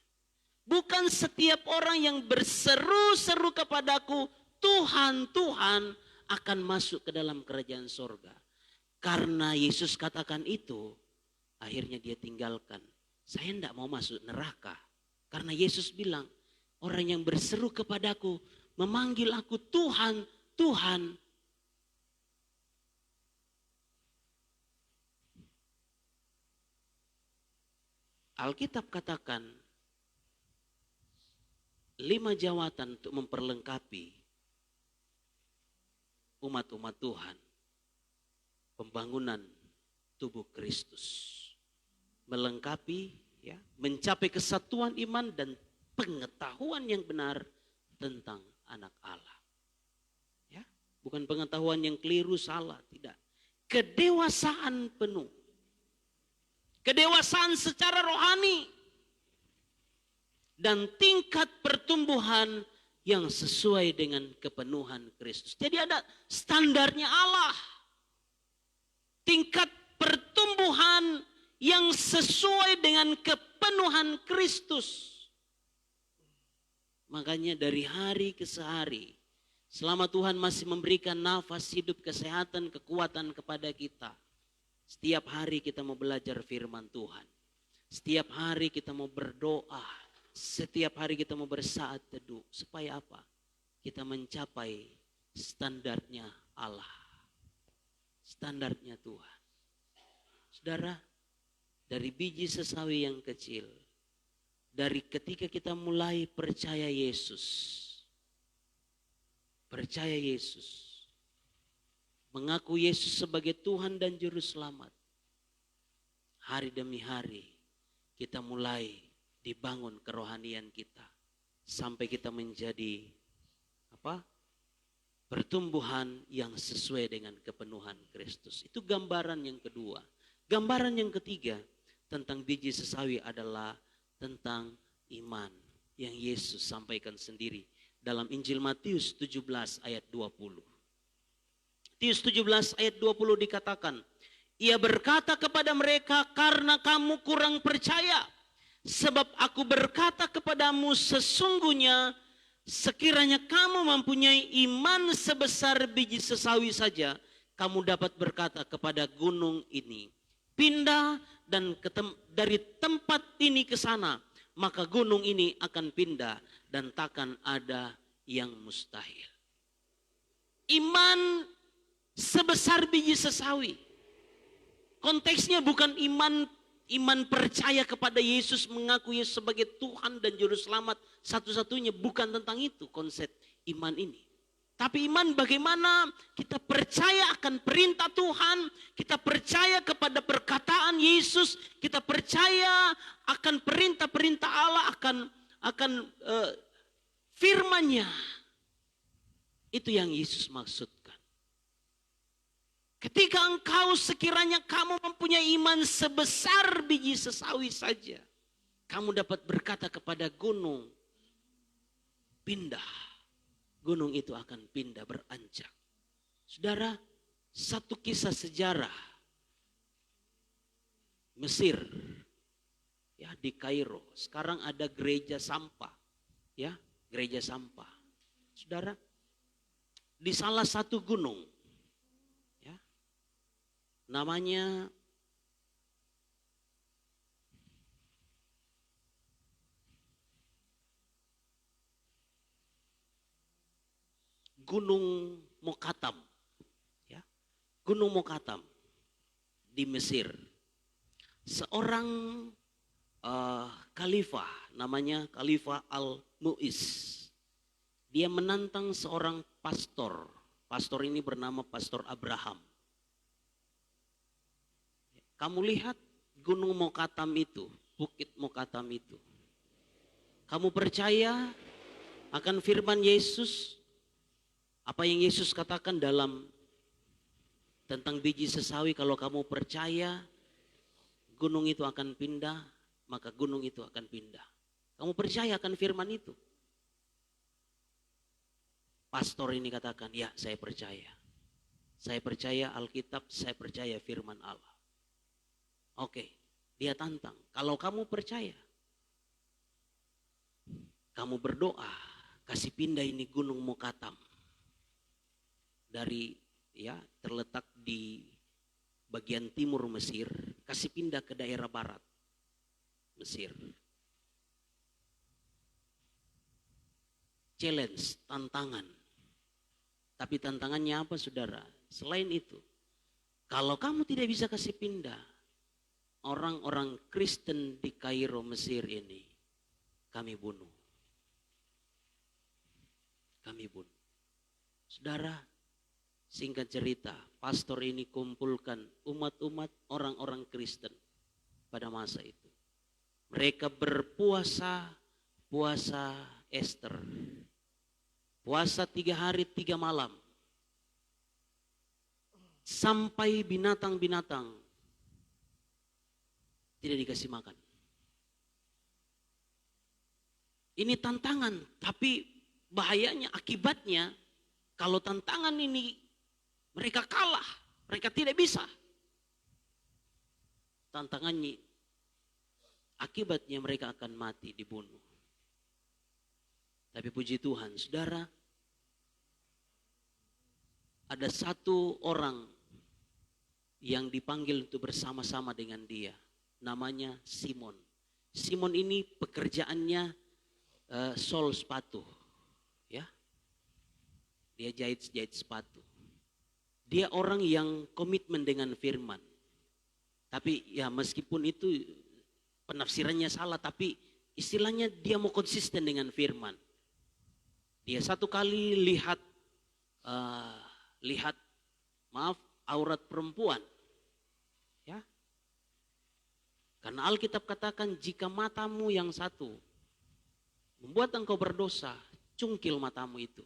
Bukan setiap orang yang berseru-seru kepadaku, Tuhan, Tuhan, akan masuk ke dalam kerajaan sorga. Karena Yesus katakan itu, akhirnya dia tinggalkan. Saya tidak mau masuk neraka. Karena Yesus bilang, orang yang berseru kepadaku, memanggil aku Tuhan, Tuhan, Alkitab katakan 5 jawatan untuk memperlengkapi umat-umat Tuhan. Pembangunan tubuh Kristus. Melengkapi, ya, mencapai kesatuan iman dan pengetahuan yang benar tentang anak Allah. Ya, bukan pengetahuan yang keliru, salah, tidak. Kedewasaan penuh. Kedewasaan secara rohani. Dan tingkat pertumbuhan yang sesuai dengan kepenuhan Kristus. Jadi ada standarnya Allah. Tingkat pertumbuhan yang sesuai dengan kepenuhan Kristus. Makanya dari hari ke hari, selama Tuhan masih memberikan nafas hidup, kesehatan, kekuatan kepada kita, setiap hari kita mau belajar firman Tuhan. Setiap hari kita mau berdoa. Setiap hari kita mau bersaat teduh. Supaya apa? Kita mencapai standarnya Allah. Standarnya Tuhan. Saudara, dari biji sesawi yang kecil, dari ketika kita mulai percaya Yesus, mengaku Yesus sebagai Tuhan dan Juru Selamat, hari demi hari kita mulai dibangun kerohanian kita sampai kita menjadi pertumbuhan yang sesuai dengan kepenuhan Kristus. Itu gambaran yang kedua. Gambaran yang ketiga tentang biji sesawi adalah tentang iman yang Yesus sampaikan sendiri dalam Injil Matius 17 ayat 20. Matius 17 ayat 20 dikatakan, Ia berkata kepada mereka, karena kamu kurang percaya. Sebab aku berkata kepadamu, sesungguhnya sekiranya kamu mempunyai iman sebesar biji sesawi saja, kamu dapat berkata kepada gunung ini, pindah dan dari tempat ini ke sana, maka gunung ini akan pindah dan takkan ada yang mustahil. Iman sebesar biji sesawi. Konteksnya bukan iman percaya kepada Yesus, mengaku Yesus sebagai Tuhan dan Juru Selamat satu-satunya, bukan tentang itu konsep iman ini. Tapi iman bagaimana kita percaya akan perintah Tuhan, kita percaya kepada perkataan Yesus, kita percaya akan perintah-perintah Allah, akan firman-Nya. Itu yang Yesus maksudkan. Ketika engkau sekiranya kamu mempunyai iman sebesar biji sesawi saja, kamu dapat berkata kepada gunung, pindah. Gunung itu akan pindah, beranjak. Saudara, satu kisah sejarah Mesir, ya, di Kairo. Sekarang ada gereja sampah, ya, gereja sampah. Saudara, di salah satu gunung, ya, namanya Gunung Mokatam, ya, Gunung Mokatam di Mesir. Seorang khalifah, namanya Khalifah Al-Mu'iz. Dia menantang seorang pastor. Pastor ini bernama Pastor Abraham. Kamu lihat Gunung Mokatam itu, Bukit Mokatam itu. Kamu percaya akan firman Yesus? Apa yang Yesus katakan dalam tentang biji sesawi, kalau kamu percaya gunung itu akan pindah, maka gunung itu akan pindah. Kamu percaya akan firman itu? Pastor ini katakan, ya, saya percaya. Saya percaya Alkitab, saya percaya firman Allah. Oke, dia tantang. Kalau kamu percaya, kamu berdoa, kasih pindah ini Gunung Mokatam. Dari, ya, terletak di bagian timur Mesir, kasih pindah ke daerah barat Mesir. Challenge, tantangan. Tapi tantangannya apa, saudara? Selain itu, kalau kamu tidak bisa kasih pindah, orang-orang Kristen di Kairo, Mesir ini kami bunuh. Kami bunuh. Saudara, singkat cerita, pastor ini kumpulkan umat-umat orang-orang Kristen pada masa itu. Mereka berpuasa, puasa Ester. Puasa 3 hari 3 malam. Sampai binatang-binatang tidak dikasih makan. Ini tantangan, tapi bahayanya, akibatnya kalau tantangan ini mereka kalah, mereka tidak bisa. Tantangannya, akibatnya mereka akan mati, dibunuh. Tapi puji Tuhan, saudara, ada satu orang yang dipanggil untuk bersama-sama dengan dia. Namanya Simon. Simon ini pekerjaannya sol sepatu. Ya. Dia jahit sepatu. Dia orang yang komitmen dengan firman. Tapi ya meskipun itu penafsirannya salah, tapi istilahnya dia mau konsisten dengan firman. Dia satu kali lihat aurat perempuan. Ya. Karena Alkitab katakan jika matamu yang satu membuat engkau berdosa, cungkil matamu itu.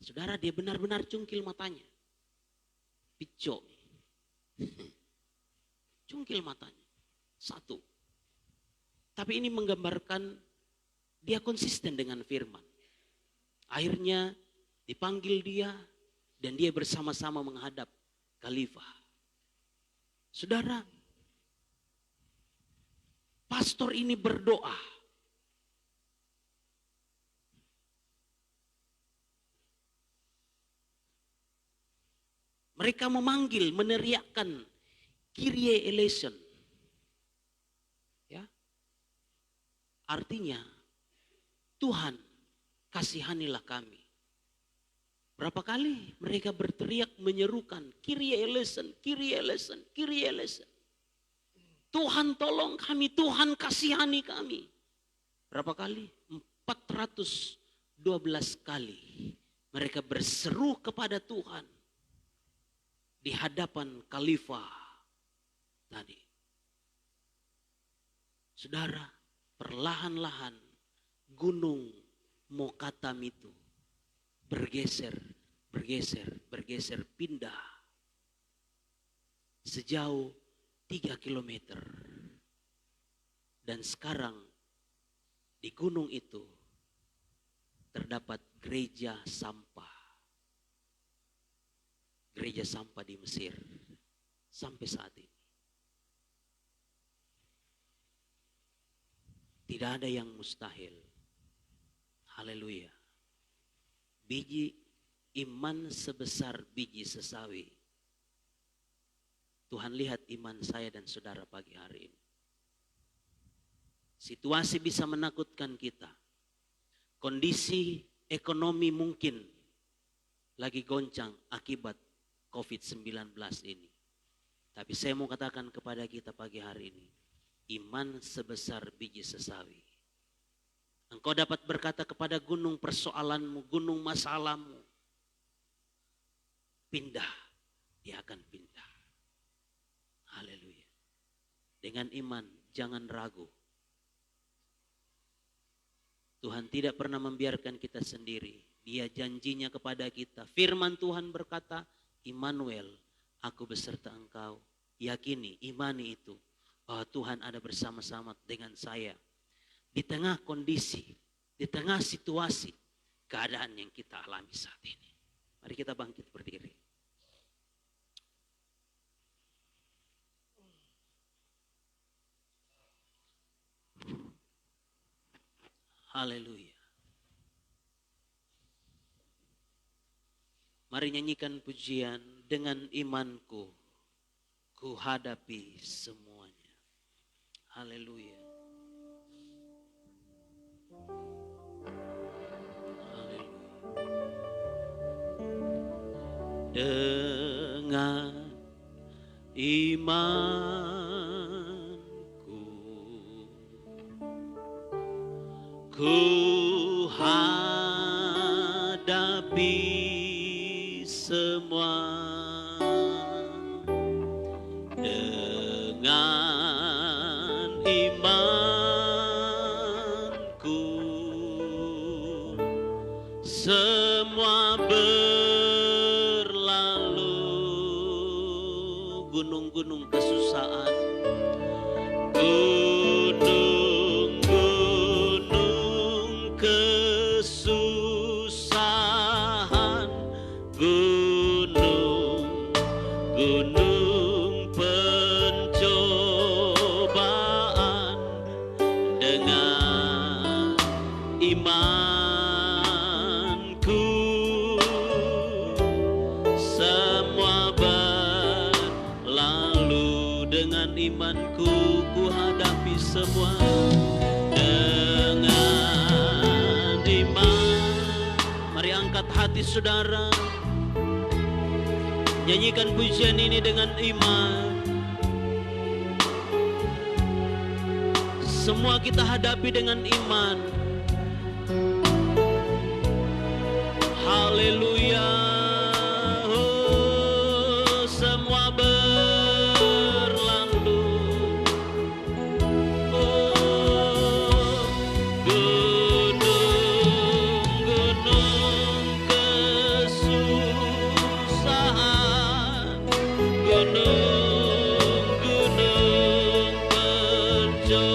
Saudara, dia benar-benar cungkil matanya. Picok. Cungkil matanya. Satu. Tapi ini menggambarkan dia konsisten dengan firman. Akhirnya dipanggil dia dan dia bersama-sama menghadap khalifah. Saudara, pastor ini berdoa. Mereka memanggil, meneriakkan Kyrie eleison. Ya. Artinya, Tuhan, kasihanilah kami. Berapa kali mereka berteriak menyerukan Kyrie eleison, Kyrie eleison, Kyrie eleison. Tuhan tolong kami, Tuhan kasihani kami. Berapa kali? 412 kali mereka berseru kepada Tuhan di hadapan khalifah tadi. Saudara, perlahan-lahan gunung Mokatam itu bergeser, pindah sejauh 3 kilometer. Dan sekarang di gunung itu terdapat gereja sampah. Gereja sampah di Mesir sampai saat ini. Tidak ada yang mustahil. Haleluya. Biji iman sebesar biji sesawi. Tuhan lihat iman saya dan saudara pagi hari ini. Situasi bisa menakutkan kita. Kondisi ekonomi mungkin lagi goncang akibat COVID-19 ini. Tapi saya mau katakan kepada kita pagi hari ini, iman sebesar biji sesawi. Engkau dapat berkata kepada gunung persoalanmu, gunung masalahmu, pindah, dia akan pindah. Haleluya. Dengan iman, jangan ragu. Tuhan tidak pernah membiarkan kita sendiri. Dia janjinya kepada kita. Firman Tuhan berkata, Immanuel, aku beserta engkau. Yakini, imani itu. Bahwa Tuhan ada bersama-sama dengan saya. Di tengah kondisi, di tengah situasi, keadaan yang kita alami saat ini. Mari kita bangkit berdiri. Haleluya. Mari nyanyikan pujian, dengan imanku ku hadapi semuanya. Haleluya. Haleluya. Dengan iman ku hadapi semua dengan imanku. Semua berlalu, gunung-gunung kesusahan, gunung-gunung kesusahan, gunung-gunung pencobaan, dengan imanku semua berlalu. Dengan imanku ku hadapi semua dengan iman. Mari angkat hati saudara, nyanyikan pujian ini dengan iman. Semua kita hadapi dengan iman. Haleluya. Oh, semua berlalu. Oh, gunung-gunung kesusahan, gunung-gunung pencobaan,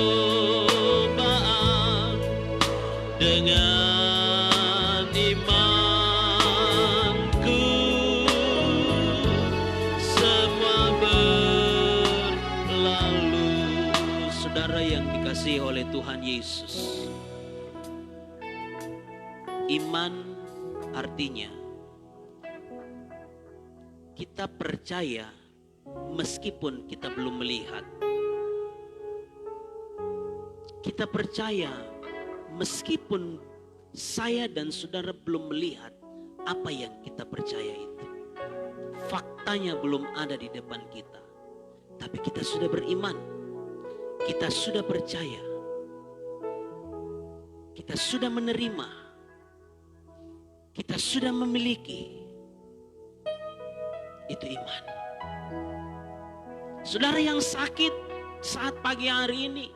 dengan imanku semua berlalu. Saudara yang dikasihi oleh Tuhan Yesus, iman artinya kita percaya meskipun kita belum melihat. Kita percaya meskipun saya dan saudara belum melihat apa yang kita percaya itu. Faktanya belum ada di depan kita. Tapi kita sudah beriman. Kita sudah percaya. Kita sudah menerima. Kita sudah memiliki. Itu iman. Saudara yang sakit saat pagi hari ini,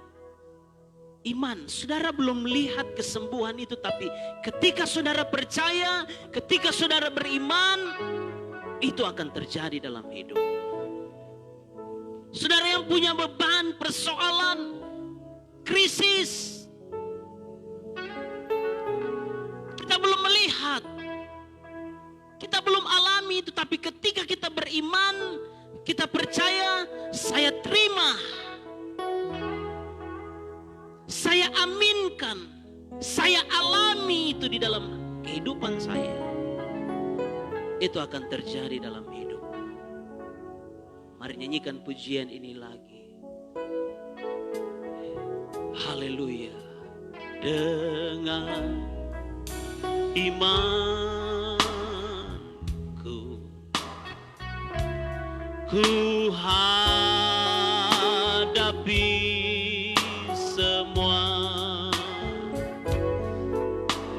iman. Saudara belum melihat kesembuhan itu, tapi ketika saudara percaya, ketika saudara beriman, itu akan terjadi dalam hidup. Saudara yang punya beban, persoalan, krisis, kita belum melihat, kita belum alami itu, tapi ketika kita beriman, kita percaya, saya terima, saya aminkan, saya alami itu di dalam kehidupan saya. Itu akan terjadi dalam hidup. Mari nyanyikan pujian ini lagi. Haleluya. Dengan imanku ku hadapi semua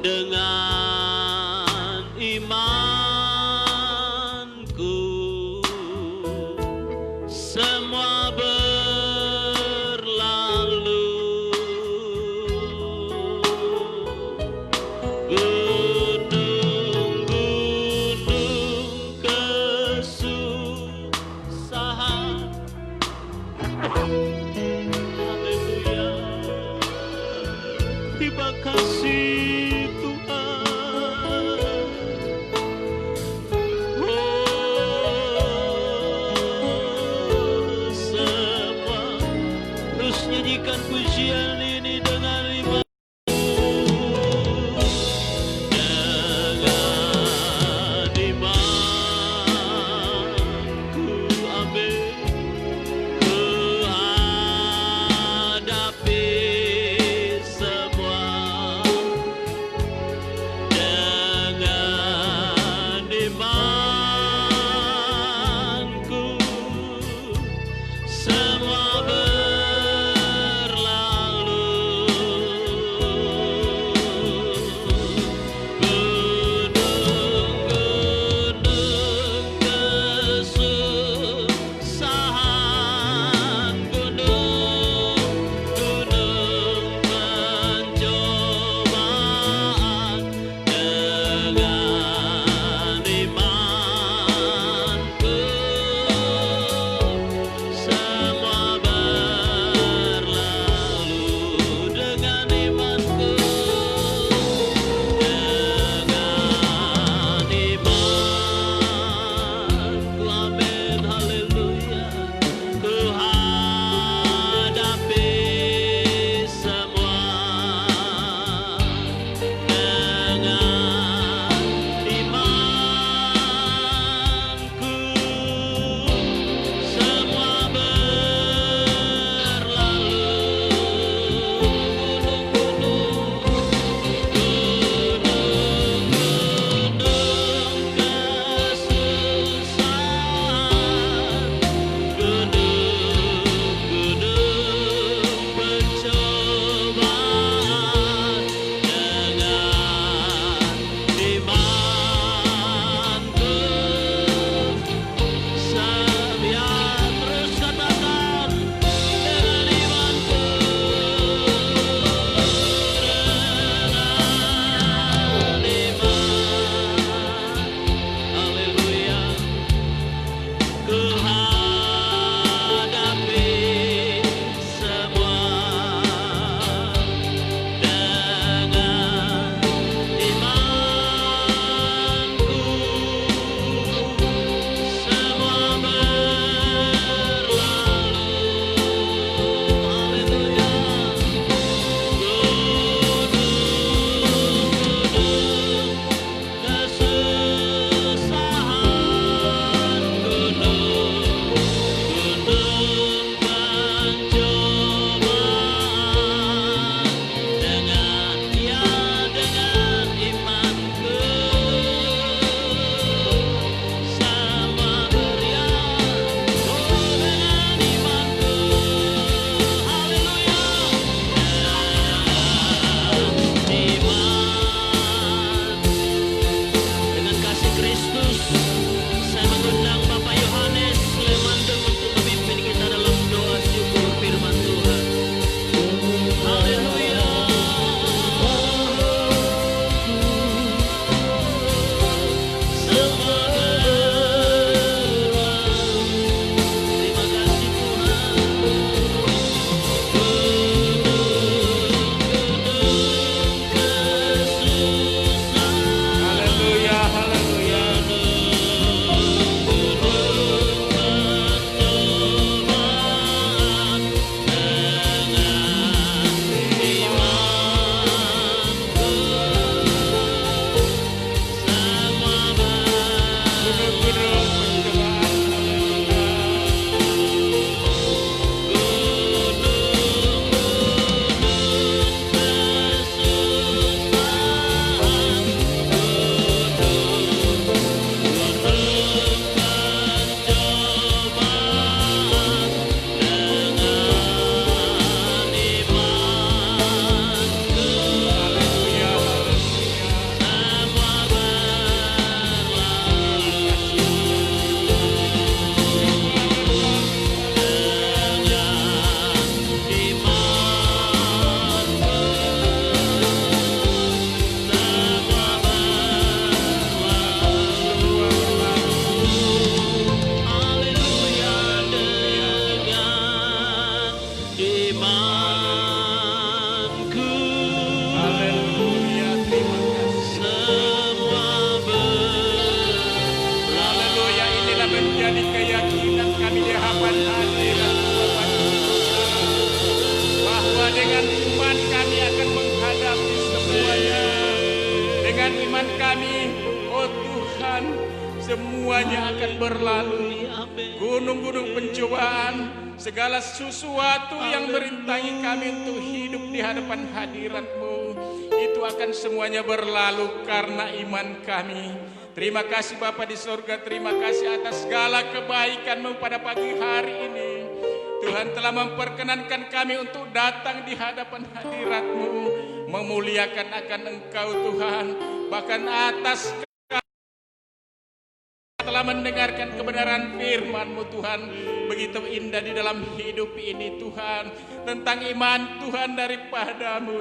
dengan imanku semua berlalu. Gunung-gunung kesusahan, haleluya. Terima kasih Tuhan. Oh, semua terus nyanyikan pujian ini dengan iman. Dengan imanku, amin, ku hadapi semua iman kami, oh Tuhan, semuanya akan berlalu. Gunung-gunung pencobaan, segala sesuatu yang merintangi kami untuk hidup di hadapan hadirat-Mu, itu akan semuanya berlalu karena iman kami. Terima kasih Bapa di surga, terima kasih atas segala kebaikan-Mu pada pagi hari ini. Tuhan telah memperkenankan kami untuk datang di hadapan hadirat-Mu, memuliakan akan Engkau Tuhan, bahkan atas telah mendengarkan kebenaran firman-Mu Tuhan, begitu indah di dalam hidup ini Tuhan, tentang iman Tuhan daripada-Mu.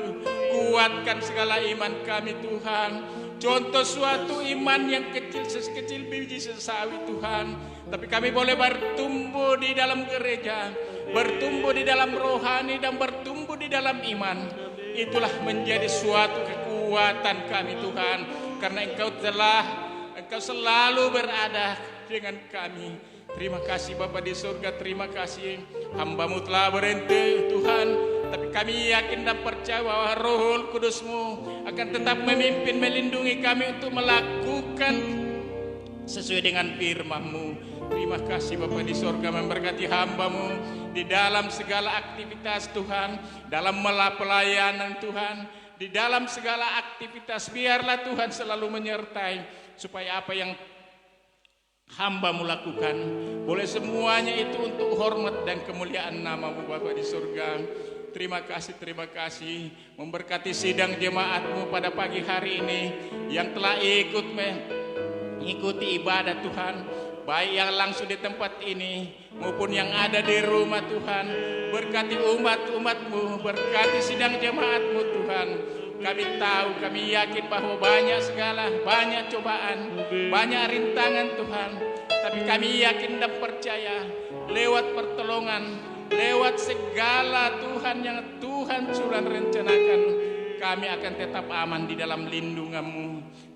Kuatkan segala iman kami Tuhan. Contoh suatu iman yang kecil sekecil biji sesawi Tuhan, tapi kami boleh bertumbuh di dalam gereja, bertumbuh di dalam rohani dan bertumbuh di dalam iman. Itulah menjadi suatu kekuatan kami Tuhan, karena Engkau selalu berada dengan kami. Terima kasih Bapa di surga, terima kasih hamba-Mu telah berhenti Tuhan, tapi kami yakin dan percaya bahwa Roh Kudus-Mu akan tetap memimpin, melindungi kami untuk melakukan sesuai dengan firman-Mu. Terima kasih Bapa di surga, memberkati hamba-Mu di dalam segala aktivitas Tuhan, dalam pelayanan Tuhan, di dalam segala aktivitas. Biarlah Tuhan selalu menyertai, supaya apa yang hamba-Mu lakukan, boleh semuanya itu untuk hormat dan kemuliaan nama-Mu Bapa di surga. Terima kasih memberkati sidang jemaat-Mu pada pagi hari ini, yang telah mengikuti ibadah Tuhan, baik yang langsung di tempat ini maupun yang ada di rumah Tuhan. Berkati umat-umat-Mu, berkati sidang jemaat-Mu Tuhan. Kami tahu, kami yakin bahwa banyak cobaan, banyak rintangan Tuhan, tapi kami yakin dan percaya lewat pertolongan, lewat segala Tuhan yang Tuhan sudah rencanakan, kami akan tetap aman di dalam lindungan-Mu.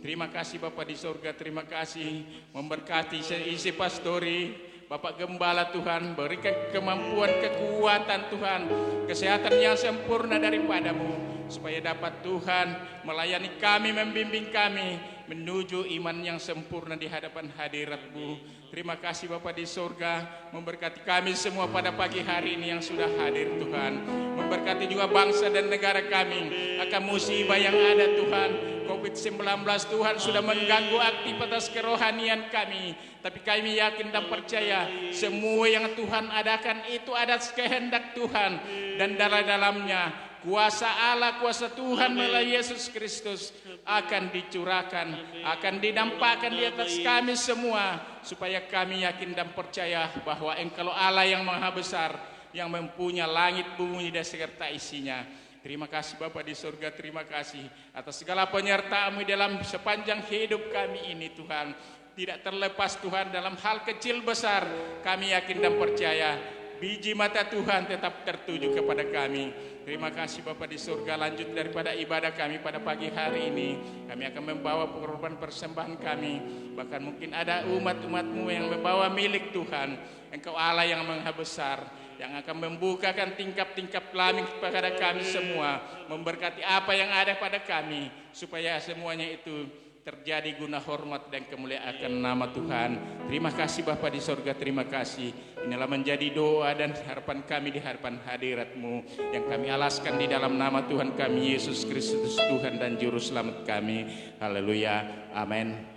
Terima kasih Bapa di surga, terima kasih memberkati isi pastori, Bapak Gembala Tuhan, berikan kemampuan, kekuatan Tuhan, kesehatan yang sempurna daripada-Mu, supaya dapat Tuhan melayani kami, membimbing kami menuju iman yang sempurna di hadapan hadirat-Mu. Terima kasih Bapa di surga, memberkati kami semua pada pagi hari ini yang sudah hadir Tuhan. Memberkati juga bangsa dan negara kami akan musibah yang ada Tuhan. COVID-19 Tuhan sudah mengganggu aktivitas kerohanian kami, tapi kami yakin dan percaya semua yang Tuhan adakan itu ada kehendak Tuhan, dan dalam-dalamnya kuasa Allah, kuasa Tuhan melalui Yesus Kristus akan dicurahkan, akan didampakkan di atas kami semua, supaya kami yakin dan percaya bahwa Engkau Allah yang maha besar, yang mempunyai langit, bumi dan serta isinya. Terima kasih Bapa di surga, terima kasih atas segala penyertaan-Mu dalam sepanjang hidup kami ini Tuhan. Tidak terlepas Tuhan dalam hal kecil besar, kami yakin dan percaya biji mata Tuhan tetap tertuju kepada kami. Terima kasih Bapa di surga. Lanjut daripada ibadah kami pada pagi hari ini, kami akan membawa pengorbanan persembahan kami. Bahkan mungkin ada umat-umat-Mu yang membawa milik Tuhan. Engkau Allah yang maha besar, yang akan membukakan tingkap-tingkap langit kepada kami semua, memberkati apa yang ada pada kami, supaya semuanya itu terjadi guna hormat dan kemuliaan nama Tuhan. Terima kasih Bapa di surga, terima kasih. Inilah menjadi doa dan harapan kami di hadapan hadirat-Mu, yang kami alaskan di dalam nama Tuhan kami Yesus Kristus, Tuhan dan Juru Selamat kami. Haleluya, amin.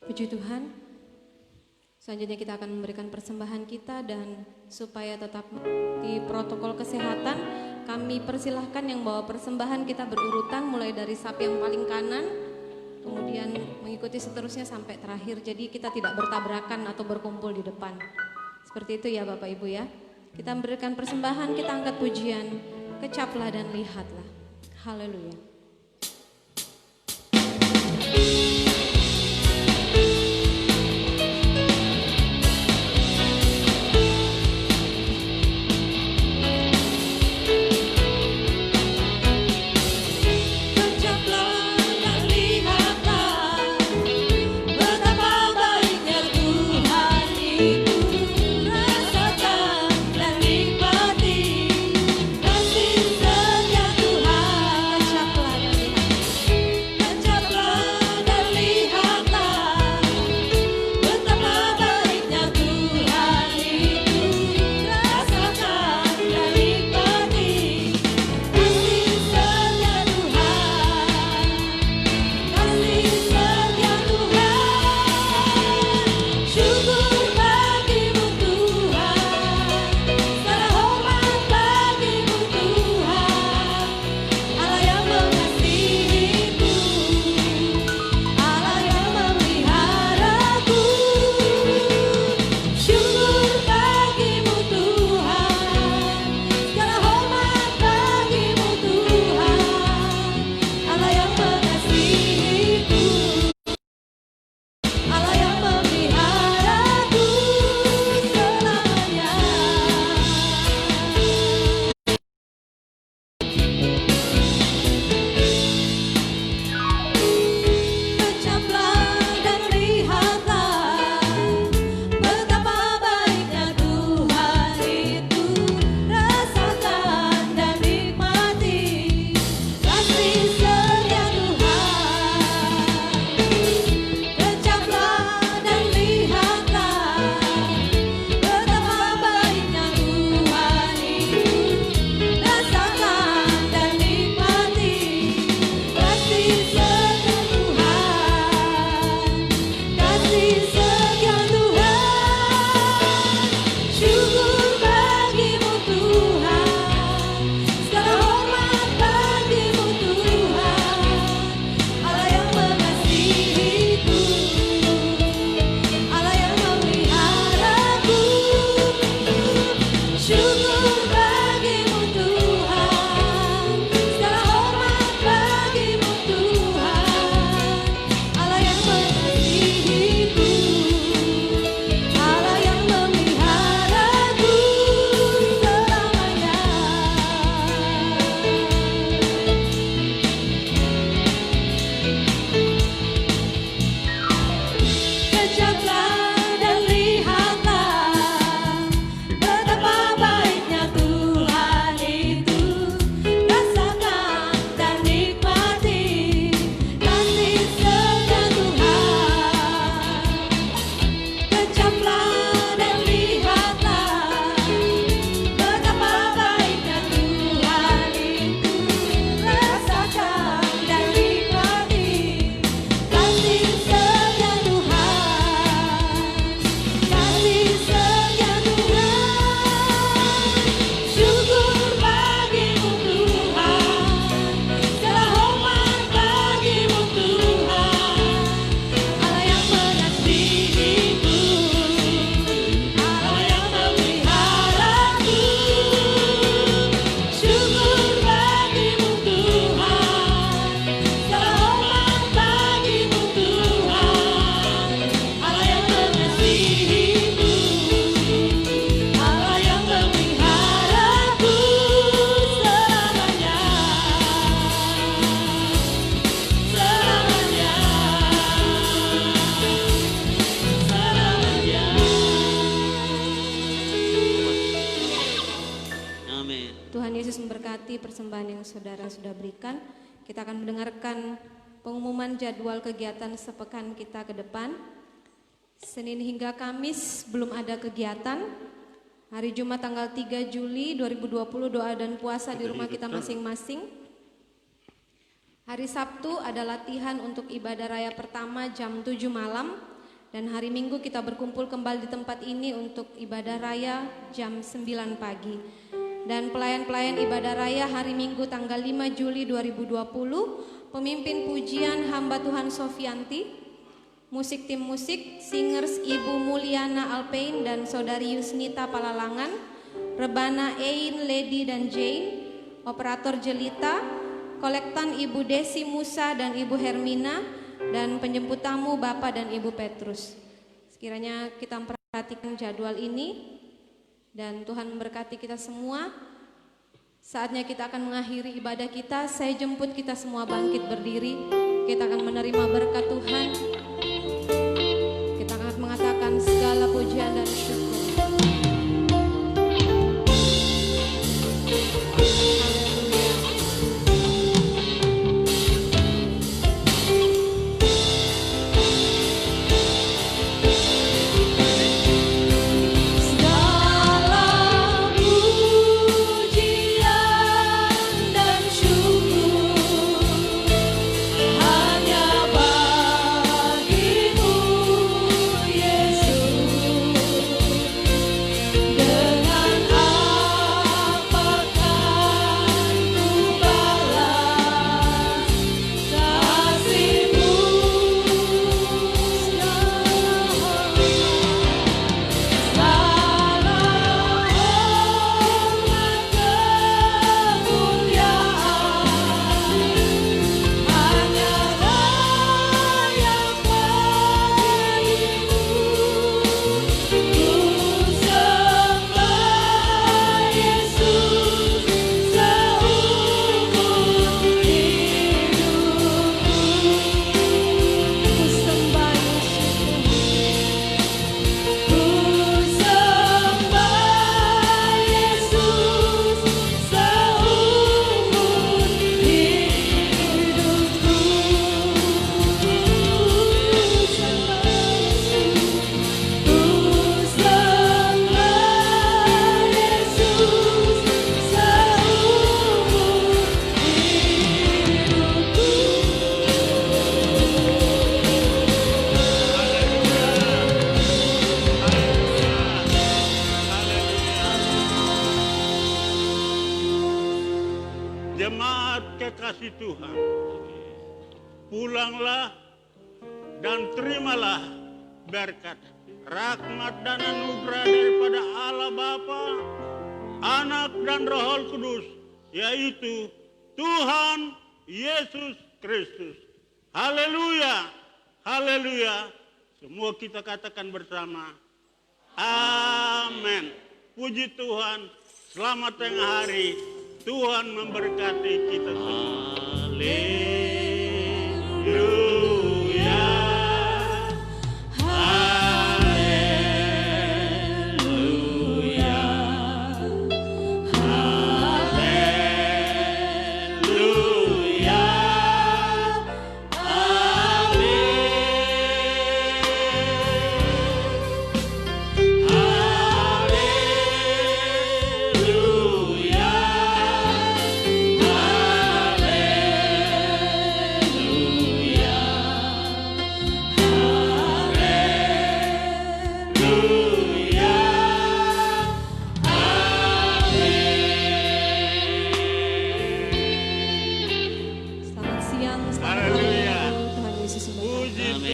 Puji Tuhan. Selanjutnya kita akan memberikan persembahan kita, dan supaya tetap di protokol kesehatan, kami persilahkan yang bawa persembahan kita berurutan mulai dari sapi yang paling kanan, kemudian mengikuti seterusnya sampai terakhir. Jadi kita tidak bertabrakan atau berkumpul di depan. Seperti itu ya Bapak Ibu ya. Kita memberikan persembahan, kita angkat pujian, kecaplah dan lihatlah. Haleluya. Betapa baiknya Tuhan menikmati persembahan yang saudara sudah berikan. Kita akan mendengarkan pengumuman jadwal kegiatan sepekan kita ke depan. Senin hingga Kamis belum ada kegiatan. Hari Jumat tanggal 3 Juli 2020 doa dan puasa di rumah kita masing-masing. Hari Sabtu ada latihan untuk ibadah raya pertama jam 7 malam. Dan hari Minggu kita berkumpul kembali di tempat ini untuk ibadah raya jam 9 pagi. Dan pelayan-pelayan ibadah raya hari Minggu tanggal 5 Juli 2020, pemimpin pujian hamba Tuhan Sofianti, musik tim musik, singers Ibu Mulyana Alpain dan Saudari Yusnita Palalangan, rebana Ein, Lady dan Jane, operator Jelita, kolektan Ibu Desi Musa dan Ibu Hermina, dan penjemput tamu Bapak dan Ibu Petrus. Sekiranya kita memperhatikan jadwal ini dan Tuhan memberkati kita semua. Saatnya kita akan mengakhiri ibadah kita. Saya jemput kita semua bangkit berdiri. Kita akan menerima berkat Tuhan. Kita akan mengatakan segala pujian dan syukur. Jemaat kekasih Tuhan, pulanglah dan terimalah berkat, rahmat dan anugerah daripada Allah Bapa, Anak dan Roh Kudus, yaitu Tuhan Yesus Kristus. Haleluya, haleluya. Semua kita katakan bersama, amin. Puji Tuhan, selamat tengah hari. Tuhan memberkati kita semua. Haleluya.